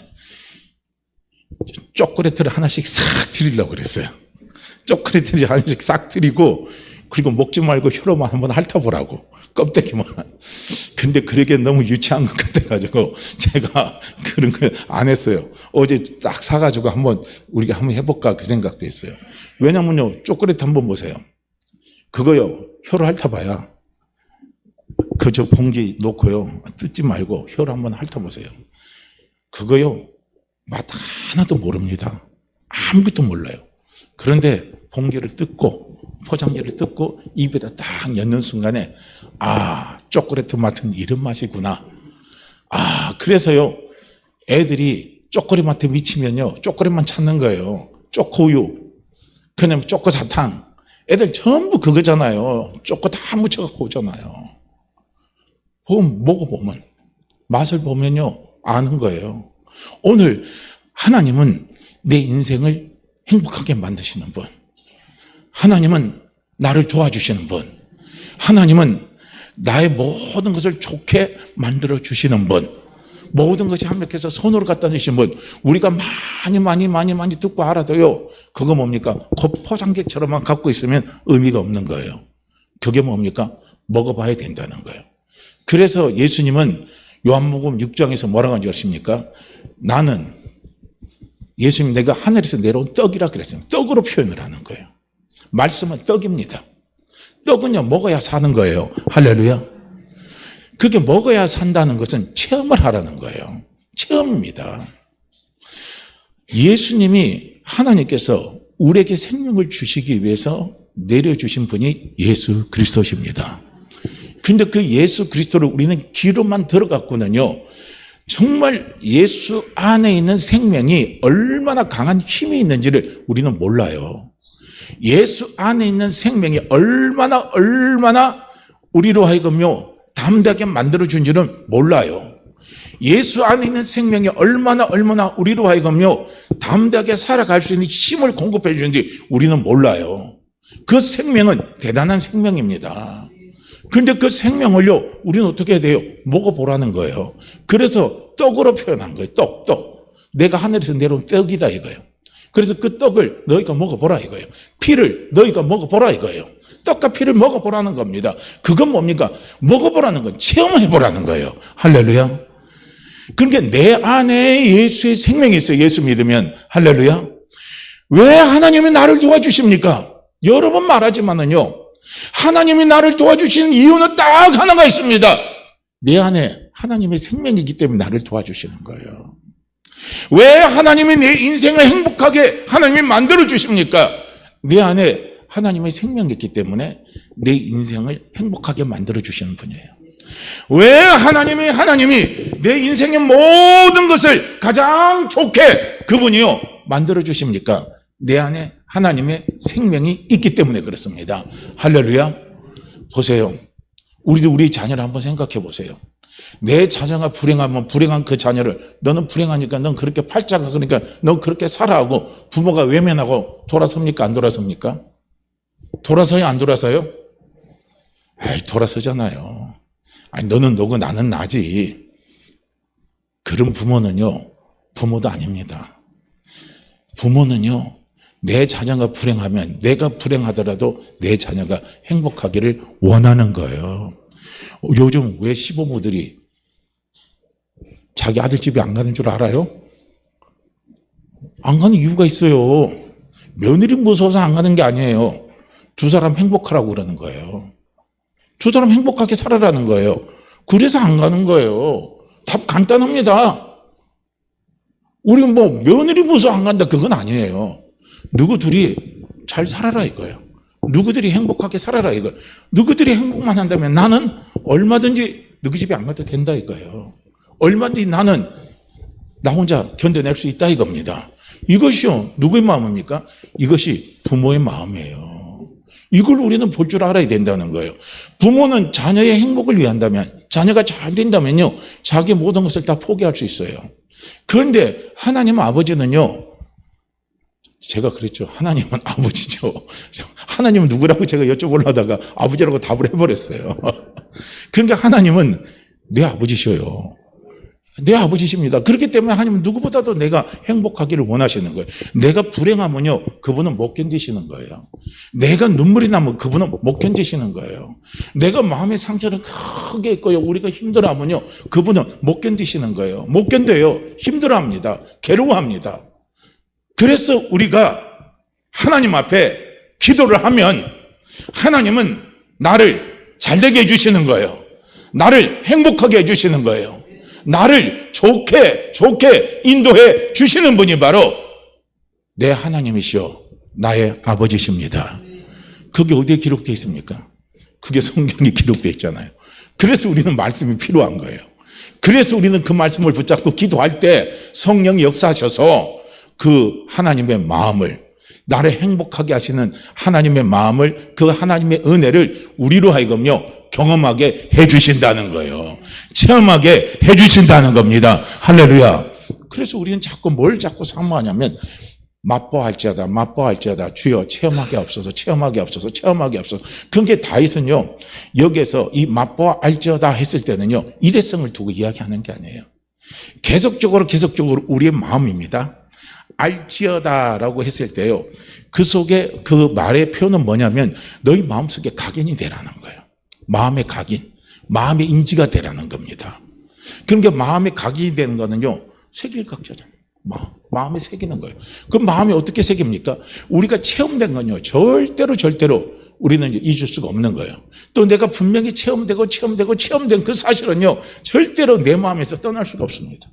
초콜릿을 하나씩 싹 드리려고 그랬어요. 초콜릿을 하나씩 싹 드리고, 그리고 먹지 말고 혀로만 한번 핥아보라고, 껍데기만. 근데 그러기엔 너무 유치한 것 같아가지고 제가 그런 걸 안 했어요. 어제 딱 사가지고 우리가 한번 해볼까 그 생각도 했어요. 왜냐면요, 초콜릿 한번 보세요. 그거요, 혀로 핥아봐야 저 봉지 놓고요, 뜯지 말고 혀로 한번 핥아보세요. 그거요, 맛 하나도 모릅니다. 아무것도 몰라요. 그런데 봉지를 뜯고 포장지를 뜯고 입에다 딱 넣는 순간에 초콜릿 맛은 이런 맛이구나. 그래서요 애들이 초콜릿한테 미치면요 초콜릿만 찾는 거예요. 초코우유, 그냥 초코사탕. 애들 전부 그거잖아요. 초코 다 묻혀갖고 오잖아요. 먹어보면 맛을 보면요 아는 거예요. 오늘 하나님은 내 인생을 행복하게 만드시는 분, 하나님은 나를 도와주시는 분, 하나님은 나의 모든 것을 좋게 만들어 주시는 분, 모든 것이 합력해서 선으로 갖다 주시는 분. 우리가 많이 듣고 알아도요 그거 뭡니까? 포장객처럼만 갖고 있으면 의미가 없는 거예요. 그게 뭡니까? 먹어봐야 된다는 거예요. 그래서 예수님은 요한복음 6장에서 뭐라고 하는지 아십니까? 나는 예수님 내가 하늘에서 내려온 떡이라 그랬어요. 떡으로 표현을 하는 거예요. 말씀은 떡입니다. 떡은요 먹어야 사는 거예요. 할렐루야. 그게 먹어야 산다는 것은 체험을 하라는 거예요. 체험입니다. 예수님이 하나님께서 우리에게 생명을 주시기 위해서 내려주신 분이 예수 그리스도십니다. 그런데 그 예수 그리스도를 우리는 귀로만 들어갔거든요. 정말 예수 안에 있는 생명이 얼마나 강한 힘이 있는지를 우리는 몰라요. 예수 안에 있는 생명이 얼마나 우리로 하여금요 담대하게 만들어준지는 몰라요. 예수 안에 있는 생명이 얼마나 우리로 하여금요 담대하게 살아갈 수 있는 힘을 공급해 주는지 우리는 몰라요. 그 생명은 대단한 생명입니다. 그런데 그 생명을요 우리는 어떻게 해야 돼요? 먹어보라는 거예요. 그래서 떡으로 표현한 거예요. 떡. 내가 하늘에서 내려온 떡이다 이거예요. 그래서 그 떡을 너희가 먹어보라 이거예요. 피를 너희가 먹어보라 이거예요. 떡과 피를 먹어보라는 겁니다. 그건 뭡니까? 먹어보라는 건 체험해보라는 거예요. 할렐루야. 그러니까 내 안에 예수의 생명이 있어요. 예수 믿으면. 할렐루야. 왜 하나님이 나를 도와주십니까? 여러 번 말하지만은요 하나님이 나를 도와주시는 이유는 딱 하나가 있습니다. 내 안에 하나님의 생명이기 때문에 나를 도와주시는 거예요. 왜 하나님이 내 인생을 행복하게 하나님이 만들어 주십니까? 내 안에 하나님의 생명이 있기 때문에 내 인생을 행복하게 만들어 주시는 분이에요. 왜 하나님이 내 인생의 모든 것을 가장 좋게 그분이요 만들어 주십니까? 내 안에 하나님의 생명이 있기 때문에 그렇습니다. 할렐루야. 보세요. 우리도 우리 자녀를 한번 생각해 보세요. 내 자녀가 불행하면 불행한 그 자녀를 너는 불행하니까 넌 그렇게 팔자가 그러니까 넌 그렇게 살아 하고 부모가 외면하고 돌아섭니까? 안 돌아섭니까? 돌아서요? 안 돌아서요? 돌아서잖아요. 너는 너고 나는 나지. 그런 부모는요 부모도 아닙니다. 부모는요 내 자녀가 불행하면 내가 불행하더라도 내 자녀가 행복하기를 원하는 거예요. 요즘 왜 시부모들이 자기 아들 집에 안 가는 줄 알아요? 안 가는 이유가 있어요. 며느리 무서워서 안 가는 게 아니에요. 두 사람 행복하라고 그러는 거예요. 두 사람 행복하게 살아라는 거예요. 그래서 안 가는 거예요. 답 간단합니다. 우리 며느리 무서워 안 간다 그건 아니에요. 누구들이 잘 살아라 이거예요. 누구들이 행복하게 살아라 이거예요. 누구들이 행복만 한다면 나는 얼마든지 누구 집에 안 가도 된다 이거예요. 얼마든지 나는 나 혼자 견뎌낼 수 있다 이겁니다. 이것이요 누구의 마음입니까? 이것이 부모의 마음이에요. 이걸 우리는 볼 줄 알아야 된다는 거예요. 부모는 자녀의 행복을 위한다면 자녀가 잘 된다면요 자기 모든 것을 다 포기할 수 있어요. 그런데 하나님 아버지는요 제가 그랬죠. 하나님은 아버지죠. 하나님은 누구라고 제가 여쭤보려다가 아버지라고 답을 해버렸어요. 그러니까 하나님은 내 아버지셔요. 내 아버지십니다. 그렇기 때문에 하나님은 누구보다도 내가 행복하기를 원하시는 거예요. 내가 불행하면요 그분은 못 견디시는 거예요. 내가 눈물이 나면 그분은 못 견디시는 거예요. 내가 마음의 상처를 크게 있고요 우리가 힘들어하면요 그분은 못 견디시는 거예요. 못 견뎌요. 힘들어합니다. 괴로워합니다. 그래서 우리가 하나님 앞에 기도를 하면 하나님은 나를 잘되게 해주시는 거예요. 나를 행복하게 해주시는 거예요. 나를 좋게 인도해 주시는 분이 바로 내 하나님이시오 나의 아버지십니다. 그게 어디에 기록되어 있습니까? 그게 성경에 기록되어 있잖아요. 그래서 우리는 말씀이 필요한 거예요. 그래서 우리는 그 말씀을 붙잡고 기도할 때 성령이 역사하셔서 그 하나님의 마음을, 나를 행복하게 하시는 하나님의 마음을, 그 하나님의 은혜를 우리로 하여금요 경험하게 해주신다는 거예요. 체험하게 해주신다는 겁니다. 할렐루야. 그래서 우리는 자꾸 뭘 자꾸 사모하냐면 맛보할지어다, 맛보할지어다, 주여 체험하게 없어서, 체험하게 없어서, 체험하게 없어서. 그게 다윗은요 여기에서 이 맛보할지어다 했을 때는요 일회성을 두고 이야기하는 게 아니에요. 계속적으로 우리의 마음입니다. 알지어다라고 했을 때요 그 속에 그 말의 표현은 뭐냐면 너희 마음속에 각인이 되라는 거예요. 마음의 각인, 마음의 인지가 되라는 겁니다. 그러니까 마음의 각인이 되는 거는요 새길 각자잖아요. 마음에 새기는 거예요. 그 마음이 어떻게 새깁니까? 우리가 체험된 건요 절대로 우리는 잊을 수가 없는 거예요. 또 내가 분명히 체험된 그 사실은요 절대로 내 마음에서 떠날 수가 없습니다.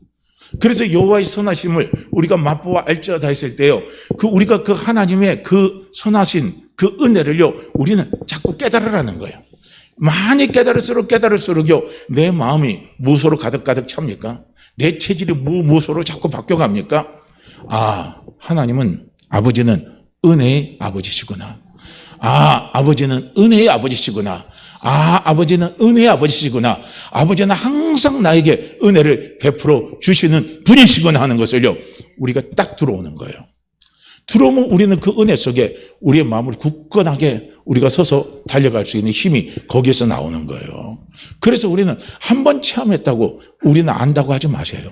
그래서 여호와의 선하심을 우리가 맛보아 알지어다 했을 때요 우리가 그 하나님의 그 선하신 그 은혜를요 우리는 자꾸 깨달으라는 거예요. 많이 깨달을수록요 내 마음이 무엇으로 가득 찹니까? 내 체질이 무엇으로 자꾸 바뀌어갑니까? 하나님은 아버지는 은혜의 아버지시구나. 아버지는 은혜의 아버지시구나. 아버지는 은혜의 아버지시구나. 아버지는 항상 나에게 은혜를 베풀어 주시는 분이시구나 하는 것을요 우리가 딱 들어오는 거예요. 들어오면 우리는 그 은혜 속에 우리의 마음을 굳건하게 우리가 서서 달려갈 수 있는 힘이 거기에서 나오는 거예요. 그래서 우리는 한 번 체험했다고 우리는 안다고 하지 마세요.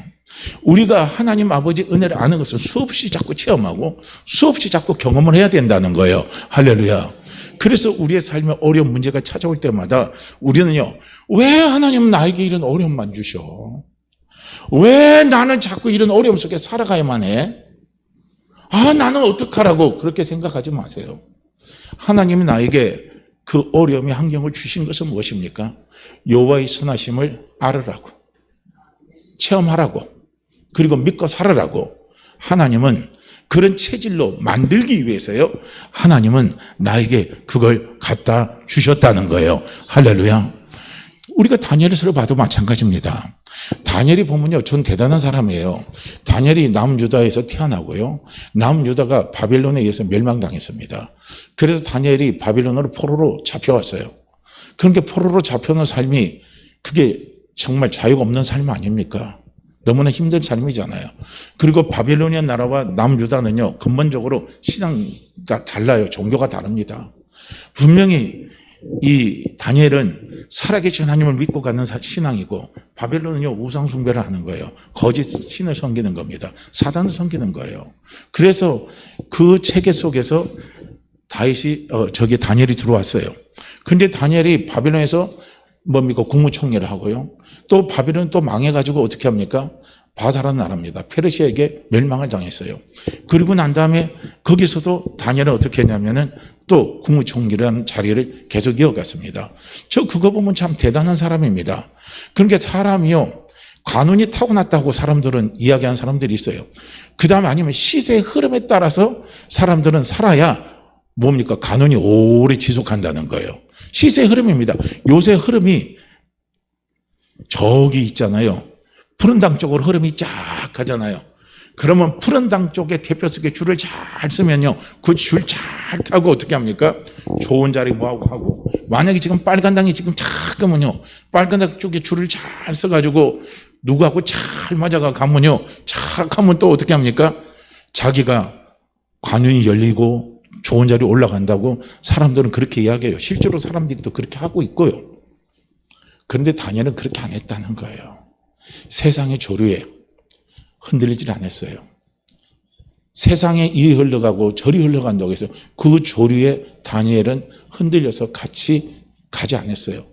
우리가 하나님 아버지 은혜를 아는 것은 수없이 자꾸 체험하고 수없이 자꾸 경험을 해야 된다는 거예요. 할렐루야. 그래서 우리의 삶에 어려운 문제가 찾아올 때마다 우리는요 왜 하나님은 나에게 이런 어려움만 주셔? 왜 나는 자꾸 이런 어려움 속에 살아가야만 해? 나는 어떡하라고 그렇게 생각하지 마세요. 하나님이 나에게 그 어려움의 환경을 주신 것은 무엇입니까? 여호와의 선하심을 알으라고, 체험하라고, 그리고 믿고 살으라고. 하나님은 그런 체질로 만들기 위해서요 하나님은 나에게 그걸 갖다 주셨다는 거예요. 할렐루야. 우리가 다니엘서를 봐도 마찬가지입니다. 다니엘이 보면요 전 대단한 사람이에요. 다니엘이 남유다에서 태어나고요 남유다가 바빌론에 의해서 멸망당했습니다. 그래서 다니엘이 바빌론으로 포로로 잡혀왔어요. 그러니까 포로로 잡혀오는 삶이 그게 정말 자유가 없는 삶 아닙니까? 너무나 힘든 삶이잖아요. 그리고 바빌로니아 나라와 남유다는요 근본적으로 신앙가 달라요. 종교가 다릅니다. 분명히 이 다니엘은 살아계신 하나님을 믿고 가는 신앙이고 바벨론은요 우상 숭배를 하는 거예요. 거짓 신을 섬기는 겁니다. 사단을 섬기는 거예요. 그래서 그 체계 속에서 다니엘이 들어왔어요. 근데 다니엘이 바벨론에서 국무총리를 하고요. 또 바벨론 또 망해가지고 어떻게 합니까? 바사라는 나라입니다. 페르시아에게 멸망을 당했어요. 그리고 난 다음에 거기서도 다니엘은 어떻게 했냐면은 또 국무총리라는 자리를 계속 이어갔습니다. 저 그거 보면 참 대단한 사람입니다. 그러니까 사람이요 관운이 타고났다고 사람들은 이야기하는 사람들이 있어요. 그 다음에 아니면 시세의 흐름에 따라서 사람들은 살아야 관운이 오래 지속한다는 거예요. 시세의 흐름입니다. 요새 흐름이 저기 있잖아요. 푸른 당 쪽으로 흐름이 쫙 가잖아요. 그러면 푸른 당 쪽에 대표 속에 줄을 잘 쓰면요 그 줄 잘 타고 어떻게 합니까? 좋은 자리 하고 만약에 지금 빨간 당이 지금 잠깐만요 빨간 당 쪽에 줄을 잘 써가지고 누구하고 잘 맞아가 가면요 착 하면 또 어떻게 합니까? 자기가 관운이 열리고 좋은 자리 올라간다고 사람들은 그렇게 이야기해요. 실제로 사람들이 또 그렇게 하고 있고요. 그런데 다니엘은 그렇게 안 했다는 거예요. 세상의 조류에 흔들리질 않았어요. 세상에 이리 흘러가고 저리 흘러간다고 해서 그 조류에 다니엘은 흔들려서 같이 가지 않았어요.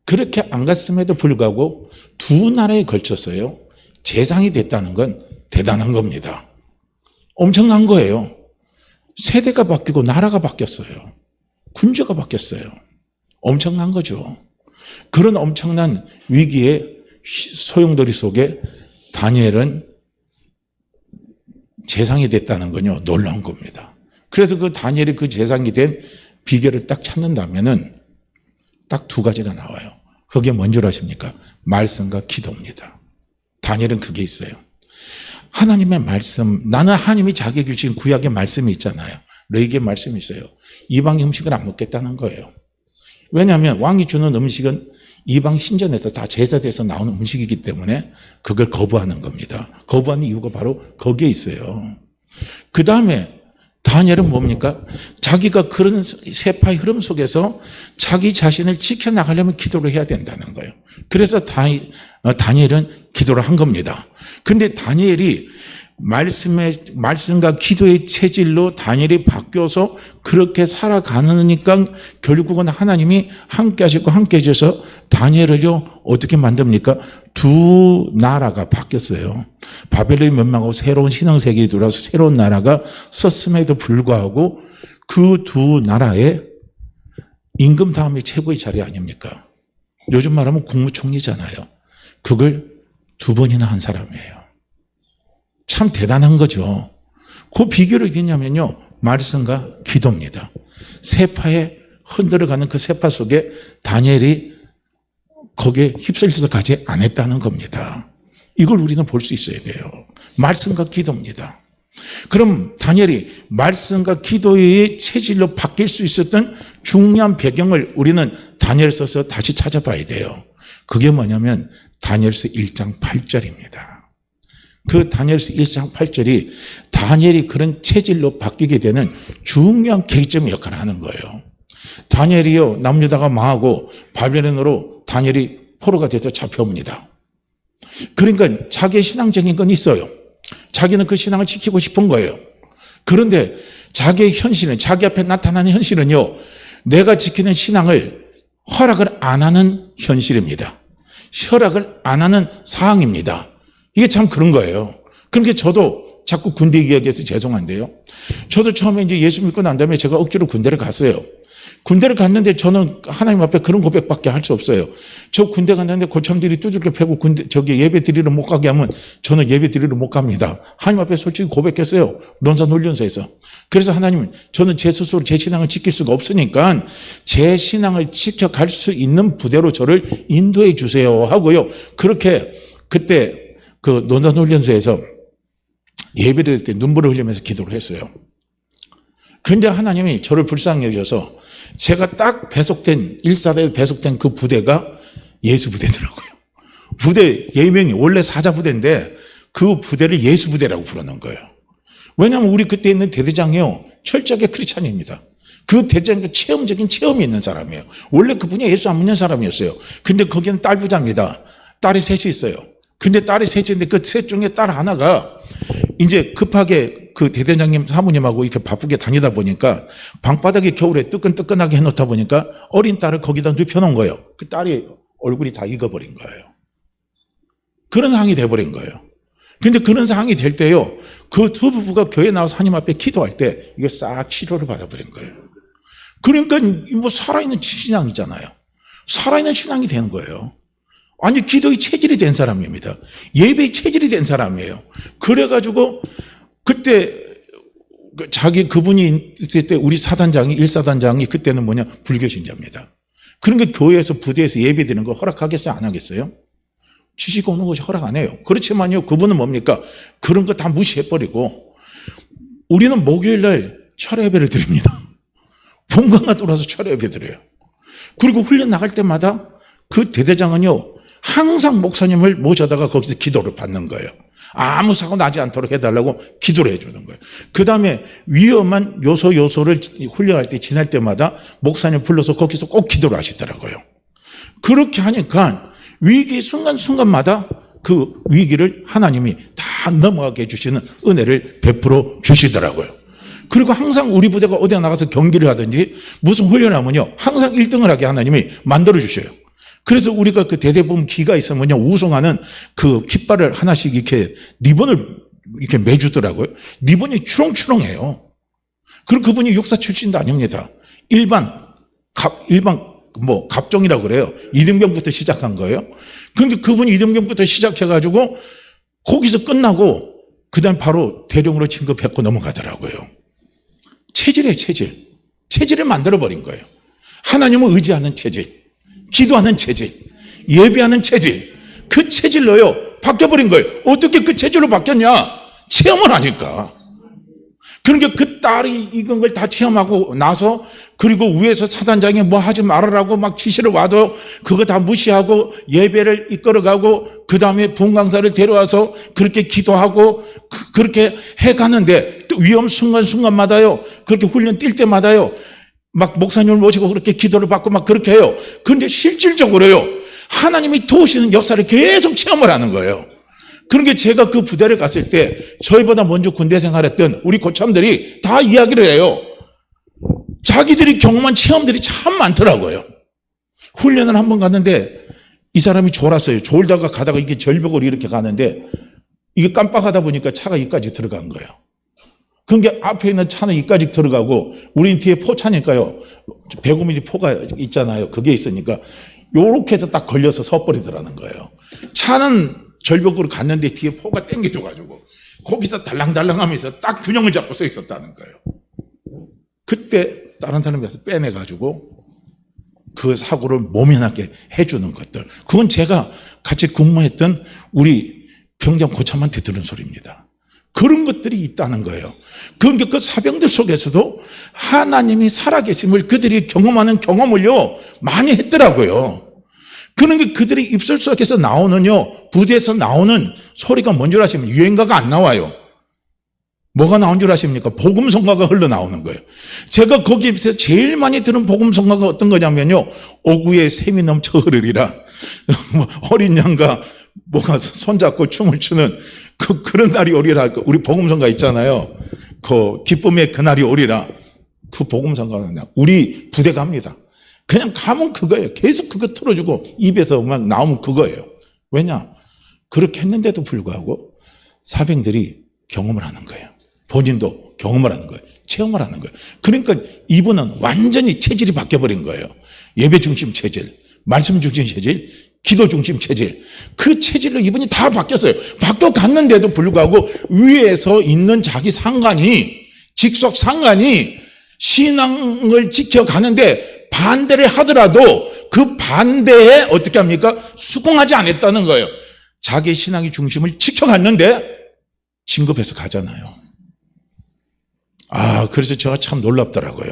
그렇게 안 갔음에도 불구하고 두 나라에 걸쳐서요 재상이 됐다는 건 대단한 겁니다. 엄청난 거예요. 세대가 바뀌고 나라가 바뀌었어요. 군주가 바뀌었어요. 엄청난 거죠. 그런 엄청난 위기의 소용돌이 속에 다니엘은 재상이 됐다는 건요 놀라운 겁니다. 그래서 그 다니엘이 그 재상이 된 비결을 딱 찾는다면은 딱 두 가지가 나와요. 그게 뭔 줄 아십니까? 말씀과 기도입니다. 다니엘은 그게 있어요. 하나님의 말씀, 나는 하나님이 자기에게 주신 구약의 말씀이 있잖아요. 너에게 말씀이 있어요. 이방 음식을 안 먹겠다는 거예요. 왜냐하면 왕이 주는 음식은 이방 신전에서 다 제사돼서 나오는 음식이기 때문에 그걸 거부하는 겁니다. 거부하는 이유가 바로 거기에 있어요. 그 다음에 다니엘은 뭡니까? 자기가 그런 세파의 흐름 속에서 자기 자신을 지켜나가려면 기도를 해야 된다는 거예요. 그래서 다니엘은 기도를 한 겁니다. 근데 다니엘이 말씀과 기도의 체질로 다니엘이 바뀌어서 그렇게 살아가니까 결국은 하나님이 함께 하시고 함께 해줘서 다니엘을요, 어떻게 만듭니까? 두 나라가 바뀌었어요. 바벨론이 멸망하고 새로운 신앙세계에 들어와서 새로운 나라가 섰음에도 불구하고 그 두 나라의 임금 다음에 최고의 자리 아닙니까? 요즘 말하면 국무총리잖아요. 그걸 두 번이나 한 사람이에요. 참 대단한 거죠. 그 비결이 어디냐면요, 말씀과 기도입니다. 세파에 흔들어가는 그 세파 속에 다니엘이 거기에 휩쓸려서 가지 않았다는 겁니다. 이걸 우리는 볼 수 있어야 돼요. 말씀과 기도입니다. 그럼 다니엘이 말씀과 기도의 체질로 바뀔 수 있었던 중요한 배경을 우리는 다니엘서서 다시 찾아봐야 돼요. 그게 뭐냐면 다니엘서 1장 8절입니다. 그 다니엘서 1장 8절이 다니엘이 그런 체질로 바뀌게 되는 중요한 계기점의 역할을 하는 거예요. 다니엘이요, 남유다가 망하고 바벨론으로 다니엘이 포로가 돼서 잡혀옵니다. 그러니까 자기의 신앙적인 건 있어요. 자기는 그 신앙을 지키고 싶은 거예요. 그런데 자기의 현실은, 자기 앞에 나타나는 현실은요, 내가 지키는 신앙을 허락을 안 하는 현실입니다. 허락을 안 하는 상황입니다. 이게 참 그런 거예요. 그러니까 저도 자꾸 군대 이야기해서 죄송한데요. 저도 처음에 이제 예수 믿고 난 다음에 제가 억지로 군대를 갔어요. 군대를 갔는데 저는 하나님 앞에 그런 고백밖에 할 수 없어요. 저 군대 갔는데 고참들이 두들겨 패고 예배 드리러 못 가게 하면 저는 예배 드리러 못 갑니다. 하나님 앞에 솔직히 고백했어요. 논산훈련소에서. 그래서 하나님, 저는 제 스스로 제 신앙을 지킬 수가 없으니까 제 신앙을 지켜갈 수 있는 부대로 저를 인도해 주세요 하고요. 그렇게 그때 그 논산훈련소에서 예배 드릴 때 눈물을 흘리면서 기도를 했어요. 근데 하나님이 저를 불쌍히 여겨서 제가 딱 배속된, 1사대에 배속된 그 부대가 예수 부대더라고요. 부대 예명이 원래 사자 부대인데 그 부대를 예수 부대라고 부르는 거예요. 왜냐하면 우리 그때 있는 대대장이요, 철저하게 크리스찬입니다. 그 대대장도 체험적인 체험이 있는 사람이에요. 원래 그분이 예수 안 믿는 사람이었어요. 근데 거기는 딸 부자입니다. 딸이 셋이 있어요. 근데 딸이 셋인데 그 셋 중에 딸 하나가 이제 급하게 그 대대장님 사모님하고 이렇게 바쁘게 다니다 보니까 방바닥에 겨울에 뜨끈뜨끈하게 해놓다 보니까 어린 딸을 거기다 눕혀놓은 거예요. 그 딸이 얼굴이 다 익어버린 거예요. 그런 상황이 돼버린 거예요. 근데 그런 상황이 될 때요, 그 두 부부가 교회 나와서 하나님 앞에 기도할 때 이거 싹 치료를 받아버린 거예요. 그러니까 뭐 살아있는 신앙이잖아요. 살아있는 신앙이 되는 거예요. 아니, 기도의 체질이 된 사람입니다. 예배의 체질이 된 사람이에요. 그래가지고 그때 그분이 있을 때 우리 사단장이, 1사단장이 그때는 뭐냐, 불교신자입니다. 그러니까 교회에서 부대에서 예배 드리는 거 허락하겠어요? 안 하겠어요? 지식 오는 것이 허락 안 해요. 그렇지만요, 그분은 뭡니까? 그런 거 다 무시해버리고 우리는 목요일 날 철야 예배를 드립니다. 본관가 돌아서 철야 예배 드려요. 그리고 훈련 나갈 때마다 그 대대장은요, 항상 목사님을 모셔다가 거기서 기도를 받는 거예요. 아무 사고 나지 않도록 해달라고 기도를 해주는 거예요. 그 다음에 위험한 요소를 훈련할 때 지날 때마다 목사님 불러서 거기서 꼭 기도를 하시더라고요. 그렇게 하니까 위기 순간순간마다 그 위기를 하나님이 다 넘어가게 해주시는 은혜를 베풀어 주시더라고요. 그리고 항상 우리 부대가 어디 나가서 경기를 하든지 무슨 훈련을 하면요, 항상 1등을 하게 하나님이 만들어 주셔요. 그래서 우리가 그 대대본 기가 있으면요, 우승하는 그 깃발을 하나씩 이렇게 리본을 이렇게 매주더라고요. 리본이 추렁추렁해요. 그리고 그분이 육사 출신도 아닙니다. 일반 갑종이라고 그래요. 이등병부터 시작한 거예요. 그런데 그분이 이등병부터 시작해가지고 거기서 끝나고 그 다음 바로 대령으로 진급했고 넘어가더라고요. 체질이에요, 체질. 체질을 만들어버린 거예요. 하나님을 의지하는 체질, 기도하는 체질, 예배하는 체질, 그 체질로요 바뀌어버린 거예요. 어떻게 그 체질로 바뀌었냐? 체험을 하니까. 그러니까 그 딸이 이건 걸 다 체험하고 나서, 그리고 위에서 사단장이 뭐 하지 말으라고 막 지시를 와도 그거 다 무시하고 예배를 이끌어가고, 그 다음에 분강사를 데려와서 그렇게 기도하고 그렇게 해가는데, 또 위험 순간순간마다요, 그렇게 훈련 뛸 때마다요, 막 목사님을 모시고 그렇게 기도를 받고 막 그렇게 해요. 그런데 실질적으로요, 하나님이 도우시는 역사를 계속 체험을 하는 거예요. 그러니까 제가 그 부대를 갔을 때 저희보다 먼저 군대 생활했던 우리 고참들이 다 이야기를 해요. 자기들이 경험한 체험들이 참 많더라고요. 훈련을 한번 갔는데 이 사람이 졸았어요. 졸다가 가다가 이게 절벽으로 이렇게 가는데 이게 깜빡하다 보니까 차가 이까지 들어간 거예요. 그러니까 앞에 있는 차는 이까지 들어가고 우린 뒤에 포차니까요. 105mm 포가 있잖아요. 그게 있으니까 요렇게 해서 딱 걸려서 서버리더라는 거예요. 차는 절벽으로 갔는데 뒤에 포가 땡겨줘가지고 거기서 달랑달랑하면서 딱 균형을 잡고 서 있었다는 거예요. 그때 다른 사람이 와서 빼내가지고 그 사고를 모면하게 해주는 것들, 그건 제가 같이 근무했던 우리 병장 고참한테 들은 소리입니다. 그런 것들이 있다는 거예요. 그러니까 그 사병들 속에서도 하나님이 살아계심을 그들이 경험하는 경험을요 많이 했더라고요. 그러니까 그들이 입술 속에서 나오는요, 부대에서 나오는 소리가 뭔 줄 아십니까? 유행가가 안 나와요. 뭐가 나온 줄 아십니까? 복음성가가 흘러나오는 거예요. 제가 거기에서 제일 많이 들은 복음성가가 어떤 거냐면요, 오구에 샘이 넘쳐 흐르리라, 어린 양과 뭐가 손잡고 춤을 추는 그런 날이 오리라. 우리 복음성가 있잖아요. 그 기쁨의 그날이 오리라. 그 복음성가는 우리 부대가 합니다. 그냥 가면 그거예요. 계속 그거 틀어주고 입에서 막 나오면 그거예요. 왜냐? 그렇게 했는데도 불구하고 사병들이 경험을 하는 거예요. 본인도 경험을 하는 거예요. 체험을 하는 거예요. 그러니까 이분은 완전히 체질이 바뀌어버린 거예요. 예배 중심 체질, 말씀 중심 체질, 기도 중심 체질, 그 체질로 이분이 다 바뀌었어요. 바뀌어갔는데도 불구하고 위에서 있는 자기 상관이, 직속 상관이 신앙을 지켜가는데 반대를 하더라도 그 반대에 어떻게 합니까? 수긍하지 않았다는 거예요. 자기 신앙의 중심을 지켜갔는데 진급해서 가잖아요. 그래서 제가 참 놀랍더라고요.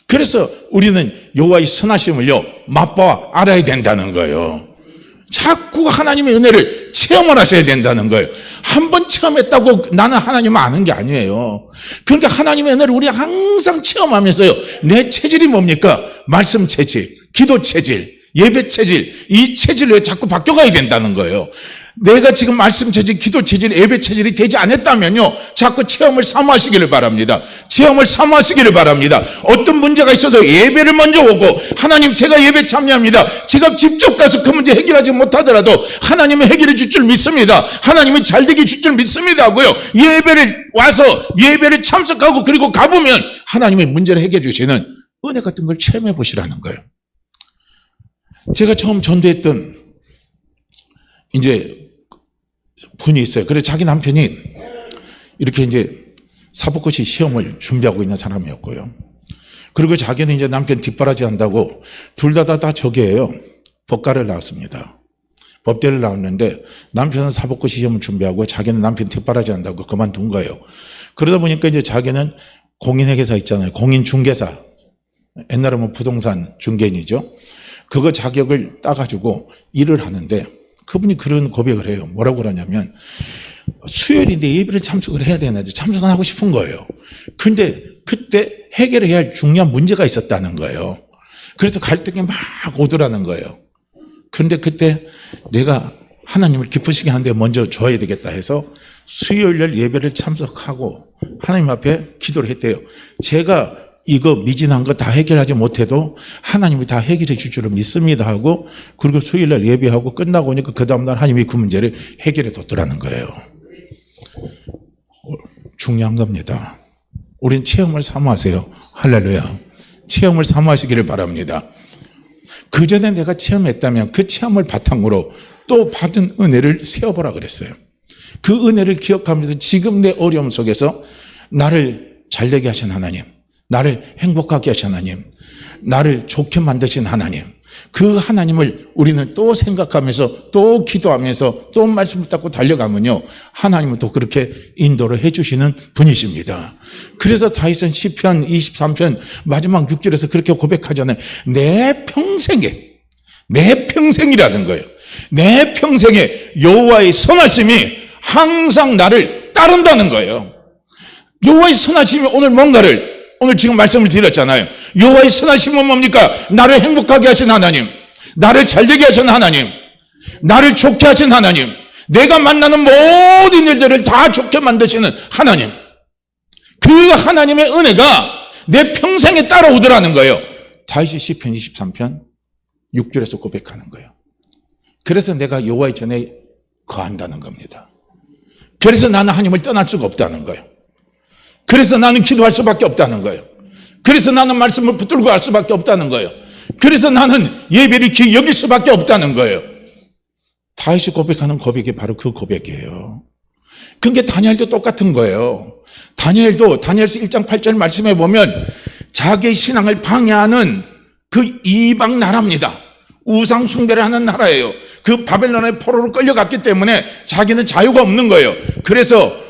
그래서 우리는 여호와의 선하심을요 맛봐 알아야 된다는 거예요. 자꾸 하나님의 은혜를 체험을 하셔야 된다는 거예요. 한 번 체험했다고 나는 하나님을 아는 게 아니에요. 그러니까 하나님의 은혜를 우리 항상 체험하면서요, 내 체질이 뭡니까? 말씀 체질, 기도 체질, 예배 체질, 이 체질로 자꾸 바뀌어가야 된다는 거예요. 내가 지금 말씀 체질, 기도 체질, 예배 체질이 되지 않았다면요, 자꾸 체험을 사모하시기를 바랍니다. 체험을 사모하시기를 바랍니다. 어떤 문제가 있어도 예배를 먼저 오고, 하나님 제가 예배 참여합니다. 제가 직접 가서 그 문제 해결하지 못하더라도 하나님이 해결해 줄 줄 믿습니다. 하나님이 잘 되게 줄 줄 믿습니다 하고요, 예배를 와서 예배를 참석하고 그리고 가보면 하나님의 문제를 해결해 주시는 은혜 같은 걸 체험해 보시라는 거예요. 제가 처음 전도했던 이제 분이 있어요. 그래서 자기 남편이 이렇게 이제 사법고시 시험을 준비하고 있는 사람이었고요. 그리고 자기는 이제 남편 뒷바라지 한다고 둘 다 저기예요. 법과를 나왔습니다. 법대를 나왔는데 남편은 사법고시 시험을 준비하고 자기는 남편 뒷바라지 한다고 그만둔 거예요. 그러다 보니까 이제 자기는 공인회계사 있잖아요. 공인중개사. 옛날에 뭐 부동산 중개인이죠. 그거 자격을 따가지고 일을 하는데 그분이 그런 고백을 해요. 뭐라고 그러냐면 수요일인데 예배를 참석을 해야 되는데 참석은 하고 싶은 거예요. 근데 그때 해결해야 할 중요한 문제가 있었다는 거예요. 그래서 갈등이 막 오더라는 거예요. 그런데 그때 내가 하나님을 기쁘시게 하는데 먼저 줘야 되겠다 해서 수요일날 예배를 참석하고 하나님 앞에 기도를 했대요. 제가 이거 미진한 거 다 해결하지 못해도 하나님이 다 해결해 줄 줄을 믿습니다 하고, 그리고 수요일날 예배하고 끝나고 오니까 그 다음날 하나님이 그 문제를 해결해 뒀더라는 거예요. 중요한 겁니다. 우린 체험을 사모하세요. 할렐루야. 체험을 사모하시기를 바랍니다. 그 전에 내가 체험했다면 그 체험을 바탕으로 또 받은 은혜를 세어보라 그랬어요. 그 은혜를 기억하면서 지금 내 어려움 속에서 나를 잘되게 하신 하나님, 나를 행복하게 하신 하나님, 나를 좋게 만드신 하나님, 그 하나님을 우리는 또 생각하면서 또 기도하면서 또 말씀 붙잡고 달려가면요, 하나님은 또 그렇게 인도를 해주시는 분이십니다. 그래서 다윗은 시편 23편 마지막 6절에서 그렇게 고백하잖아요. 내 평생이라는 거예요. 내 평생에 여호와의 선하심이 항상 나를 따른다는 거예요. 여호와의 선하심이 오늘 지금 말씀을 드렸잖아요. 여호와의 선하심은 뭡니까? 나를 행복하게 하신 하나님, 나를 잘되게 하신 하나님, 나를 좋게 하신 하나님, 내가 만나는 모든 일들을 다 좋게 만드시는 하나님, 그 하나님의 은혜가 내 평생에 따라오더라는 거예요. 다윗이 시편 23편 6절에서 고백하는 거예요. 그래서 내가 여호와의 전에 거한다는 겁니다. 그래서 나는 하나님을 떠날 수가 없다는 거예요. 그래서 나는 기도할 수밖에 없다는 거예요. 그래서 나는 말씀을 붙들고 갈 수밖에 없다는 거예요. 그래서 나는 예배를 귀히 여길 수밖에 없다는 거예요. 다윗이 고백하는 고백이 바로 그 고백이에요. 그러니까 다니엘도 똑같은 거예요. 다니엘서 1장 8절 말씀해 보면 자기의 신앙을 방해하는 그 이방 나라입니다. 우상 숭배를 하는 나라예요. 그 바벨론의 포로로 끌려갔기 때문에 자기는 자유가 없는 거예요. 그래서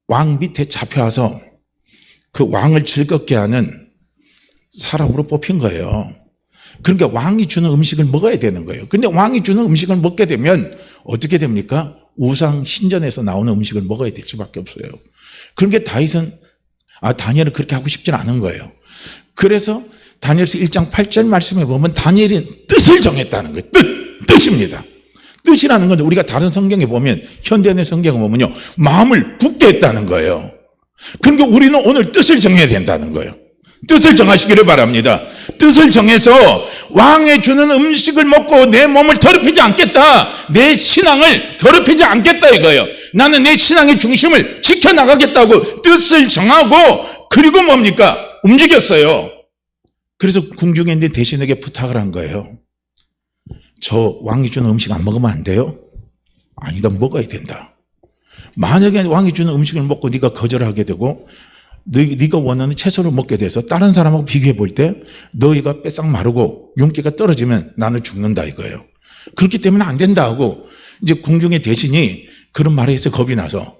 왕 밑에 잡혀와서 그 왕을 즐겁게 하는 사람으로 뽑힌 거예요. 그러니까 왕이 주는 음식을 먹어야 되는 거예요. 그런데 왕이 주는 음식을 먹게 되면 어떻게 됩니까? 우상 신전에서 나오는 음식을 먹어야 될 수밖에 없어요. 그러니까 다니엘은 그렇게 하고 싶지는 않은 거예요. 그래서 다니엘서 1장 8절 말씀에 보면 다니엘이 뜻을 정했다는 거예요. 뜻입니다. 뜻이라는 건 우리가 다른 성경에 보면, 현대의 성경에 보면요, 마음을 굳게 했다는 거예요. 그러니까 우리는 오늘 뜻을 정해야 된다는 거예요. 뜻을 정하시기를 바랍니다. 뜻을 정해서 왕의 주는 음식을 먹고 내 몸을 더럽히지 않겠다. 내 신앙을 더럽히지 않겠다 이거예요. 나는 내 신앙의 중심을 지켜나가겠다고 뜻을 정하고, 그리고 뭡니까? 움직였어요. 그래서 궁중에 있는 대신에게 부탁을 한 거예요. 저 왕이 주는 음식 안 먹으면 안 돼요? 아니다, 먹어야 된다. 만약에 왕이 주는 음식을 먹고 네가 거절하게 되고 네가 원하는 채소를 먹게 돼서 다른 사람하고 비교해 볼 때 너희가 뺏싹 마르고 윤기가 떨어지면 나는 죽는다 이거예요. 그렇기 때문에 안 된다 하고 이제 궁중의 대신이 그런 말에 해서 겁이 나서,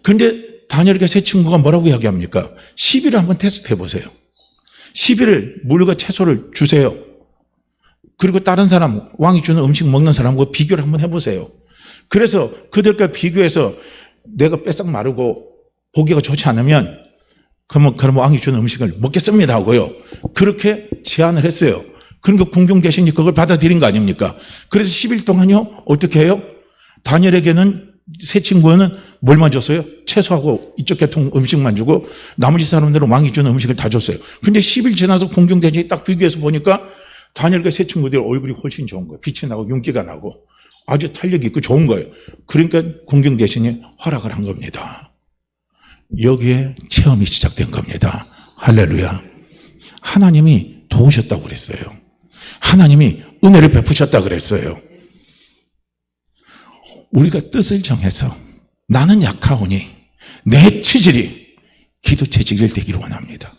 그런데 다니엘과 세 친구가 뭐라고 이야기합니까? 10일을 한번 테스트 해보세요. 10일을 물과 채소를 주세요. 그리고 다른 사람, 왕이 주는 음식 먹는 사람과 비교를 한번 해보세요. 그래서 그들과 비교해서 내가 뺏싹 마르고 보기가 좋지 않으면 그럼 왕이 주는 음식을 먹겠습니다 하고요. 그렇게 제안을 했어요. 그러니까 궁중 대신이 그걸 받아들인 거 아닙니까? 그래서 10일 동안요, 어떻게 해요? 다니엘에게는 세 친구는 뭘만 줬어요? 채소하고 이쪽 계통 음식만 주고 나머지 사람들은 왕이 주는 음식을 다 줬어요. 근데 10일 지나서 궁중 대신이 딱 비교해서 보니까 다니엘과 세 친구들 얼굴이 훨씬 좋은 거예요. 빛이 나고 윤기가 나고 아주 탄력이 있고 좋은 거예요. 그러니까 궁중 대신이 허락을 한 겁니다. 여기에 체험이 시작된 겁니다. 할렐루야. 하나님이 도우셨다고 그랬어요. 하나님이 은혜를 베푸셨다고 그랬어요. 우리가 뜻을 정해서 나는 약하오니 내 체질이 기도 체질이 되기를 원합니다.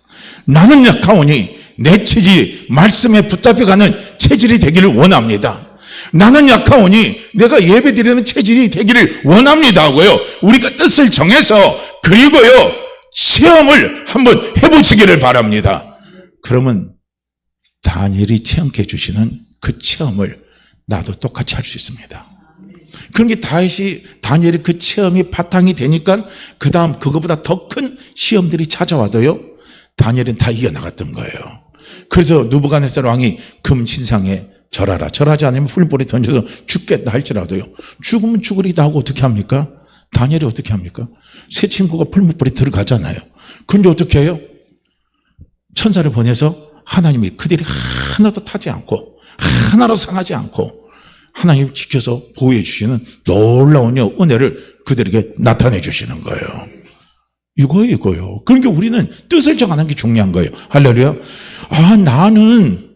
나는 약하오니 내 체질이 말씀에 붙잡혀가는 체질이 되기를 원합니다. 나는 약하오니 내가 예배드리는 체질이 되기를 원합니다 하고요. 우리가 뜻을 정해서 그리고요 시험을 한번 해보시기를 바랍니다. 그러면 다니엘이 체험케 해주시는 그 체험을 나도 똑같이 할 수 있습니다. 그러니까 다니엘이 그 체험이 바탕이 되니까 그 다음 그거보다 더 큰 시험들이 찾아와도요 다니엘은 다 이겨나갔던 거예요. 그래서 느부갓네살 왕이 금신상에 절하라, 절하지 않으면 풀불에 던져서 죽겠다 할지라도요, 죽으면 죽으리다 하고 어떻게 합니까? 다니엘이 어떻게 합니까? 세 친구가 풀무불에 들어가잖아요. 그런데 어떻게 해요? 천사를 보내서 하나님이 그들이 하나도 타지 않고 하나도 상하지 않고 하나님이 지켜서 보호해 주시는 놀라운 은혜를 그들에게 나타내 주시는 거예요. 이거요. 그러니까 우리는 뜻을 정하는 게 중요한 거예요. 할렐루야. 나는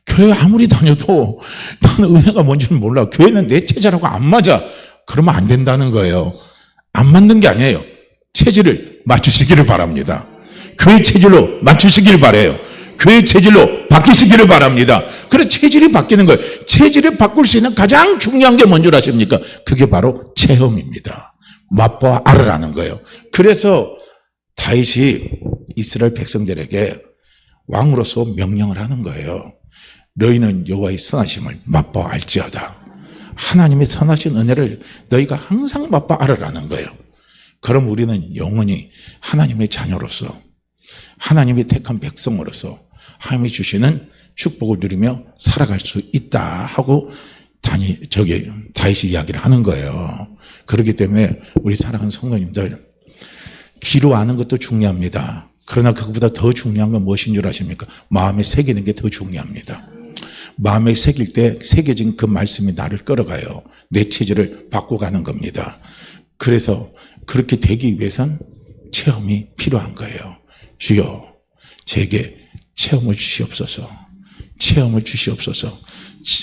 교회 아무리 다녀도 나는 은혜가 뭔지는 몰라. 교회는 내 체질하고 안 맞아. 그러면 안 된다는 거예요. 안 맞는 게 아니에요. 체질을 맞추시기를 바랍니다. 교회 체질로 맞추시길 바라요. 교회 체질로 바뀌시기를 바랍니다. 그래서 체질이 바뀌는 거예요. 체질을 바꿀 수 있는 가장 중요한 게 뭔 줄 아십니까? 그게 바로 체험입니다. 맛보아 알으라는 거예요. 그래서 다윗이 이스라엘 백성들에게 왕으로서 명령을 하는 거예요. 너희는 여호와의 선하심을 맛보아 알지어다. 하나님의 선하신 은혜를 너희가 항상 맛보아 알으라는 거예요. 그럼 우리는 영원히 하나님의 자녀로서, 하나님이 택한 백성으로서 하나님이 주시는 축복을 누리며 살아갈 수 있다 하고 다윗이 이야기를 하는 거예요. 그렇기 때문에 우리 사랑하는 성도님들, 귀로 아는 것도 중요합니다. 그러나 그것보다 더 중요한 건 무엇인 줄 아십니까? 마음에 새기는 게 더 중요합니다. 마음에 새길 때 새겨진 그 말씀이 나를 끌어가요. 내 체질을 바꿔가는 겁니다. 그래서 그렇게 되기 위해선 체험이 필요한 거예요. 주여, 제게 체험을 주시옵소서. 체험을 주시옵소서.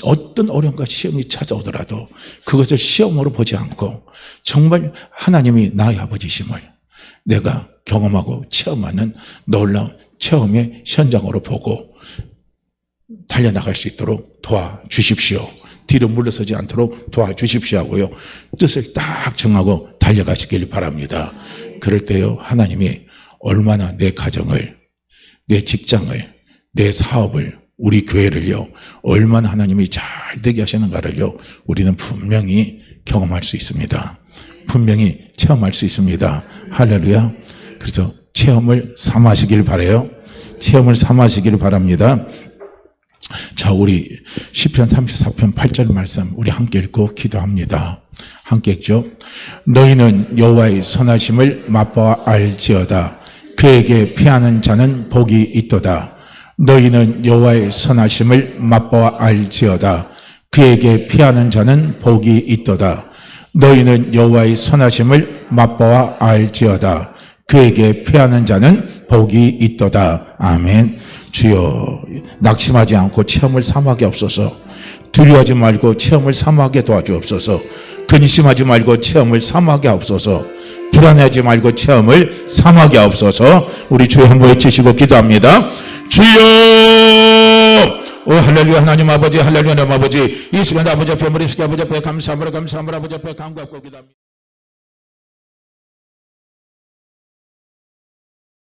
어떤 어려움과 시험이 찾아오더라도 그것을 시험으로 보지 않고 정말 하나님이 나의 아버지심을 내가 경험하고 체험하는 놀라운 체험의 현장으로 보고 달려나갈 수 있도록 도와주십시오. 뒤로 물러서지 않도록 도와주십시오 하고요. 뜻을 딱 정하고 달려가시길 바랍니다. 그럴 때요, 하나님이 얼마나 내 가정을, 내 직장을, 내 사업을, 우리 교회를요, 얼마나 하나님이 잘 되게 하시는가를요, 우리는 분명히 경험할 수 있습니다. 분명히 체험할 수 있습니다. 할렐루야. 그래서 체험을 삼으시길 바라요. 체험을 삼으시길 바랍니다. 자, 우리 시편 34편 8절 말씀 우리 함께 읽고 기도합니다. 함께 읽죠. 너희는 여호와의 선하심을 맛보아 알지어다. 그에게 피하는 자는 복이 있도다. 너희는 여호와의 선하심을 맛보아 알지어다. 그에게 피하는 자는 복이 있도다. 너희는 여호와의 선하심을 맛보아 알지어다. 그에게 피하는 자는 복이 있도다. 아멘. 주여, 낙심하지 않고 체험을 삼하게 없어서, 두려워하지 말고 체험을 삼하게 도와주옵소서. 근심하지 말고 체험을 삼하게 없어서, 불안해하지 말고 체험을 삼하게 없어서. 우리 주여 한번 외치시고 기도합니다. 주여, 오 할렐루야. 하나님 아버지, 할렐루야. 하나님 아버지, 이 시간 아버지 앞에 머리 숙여 아버지 앞에 감사함으로 아버지 앞에 간구하고 기도합니다.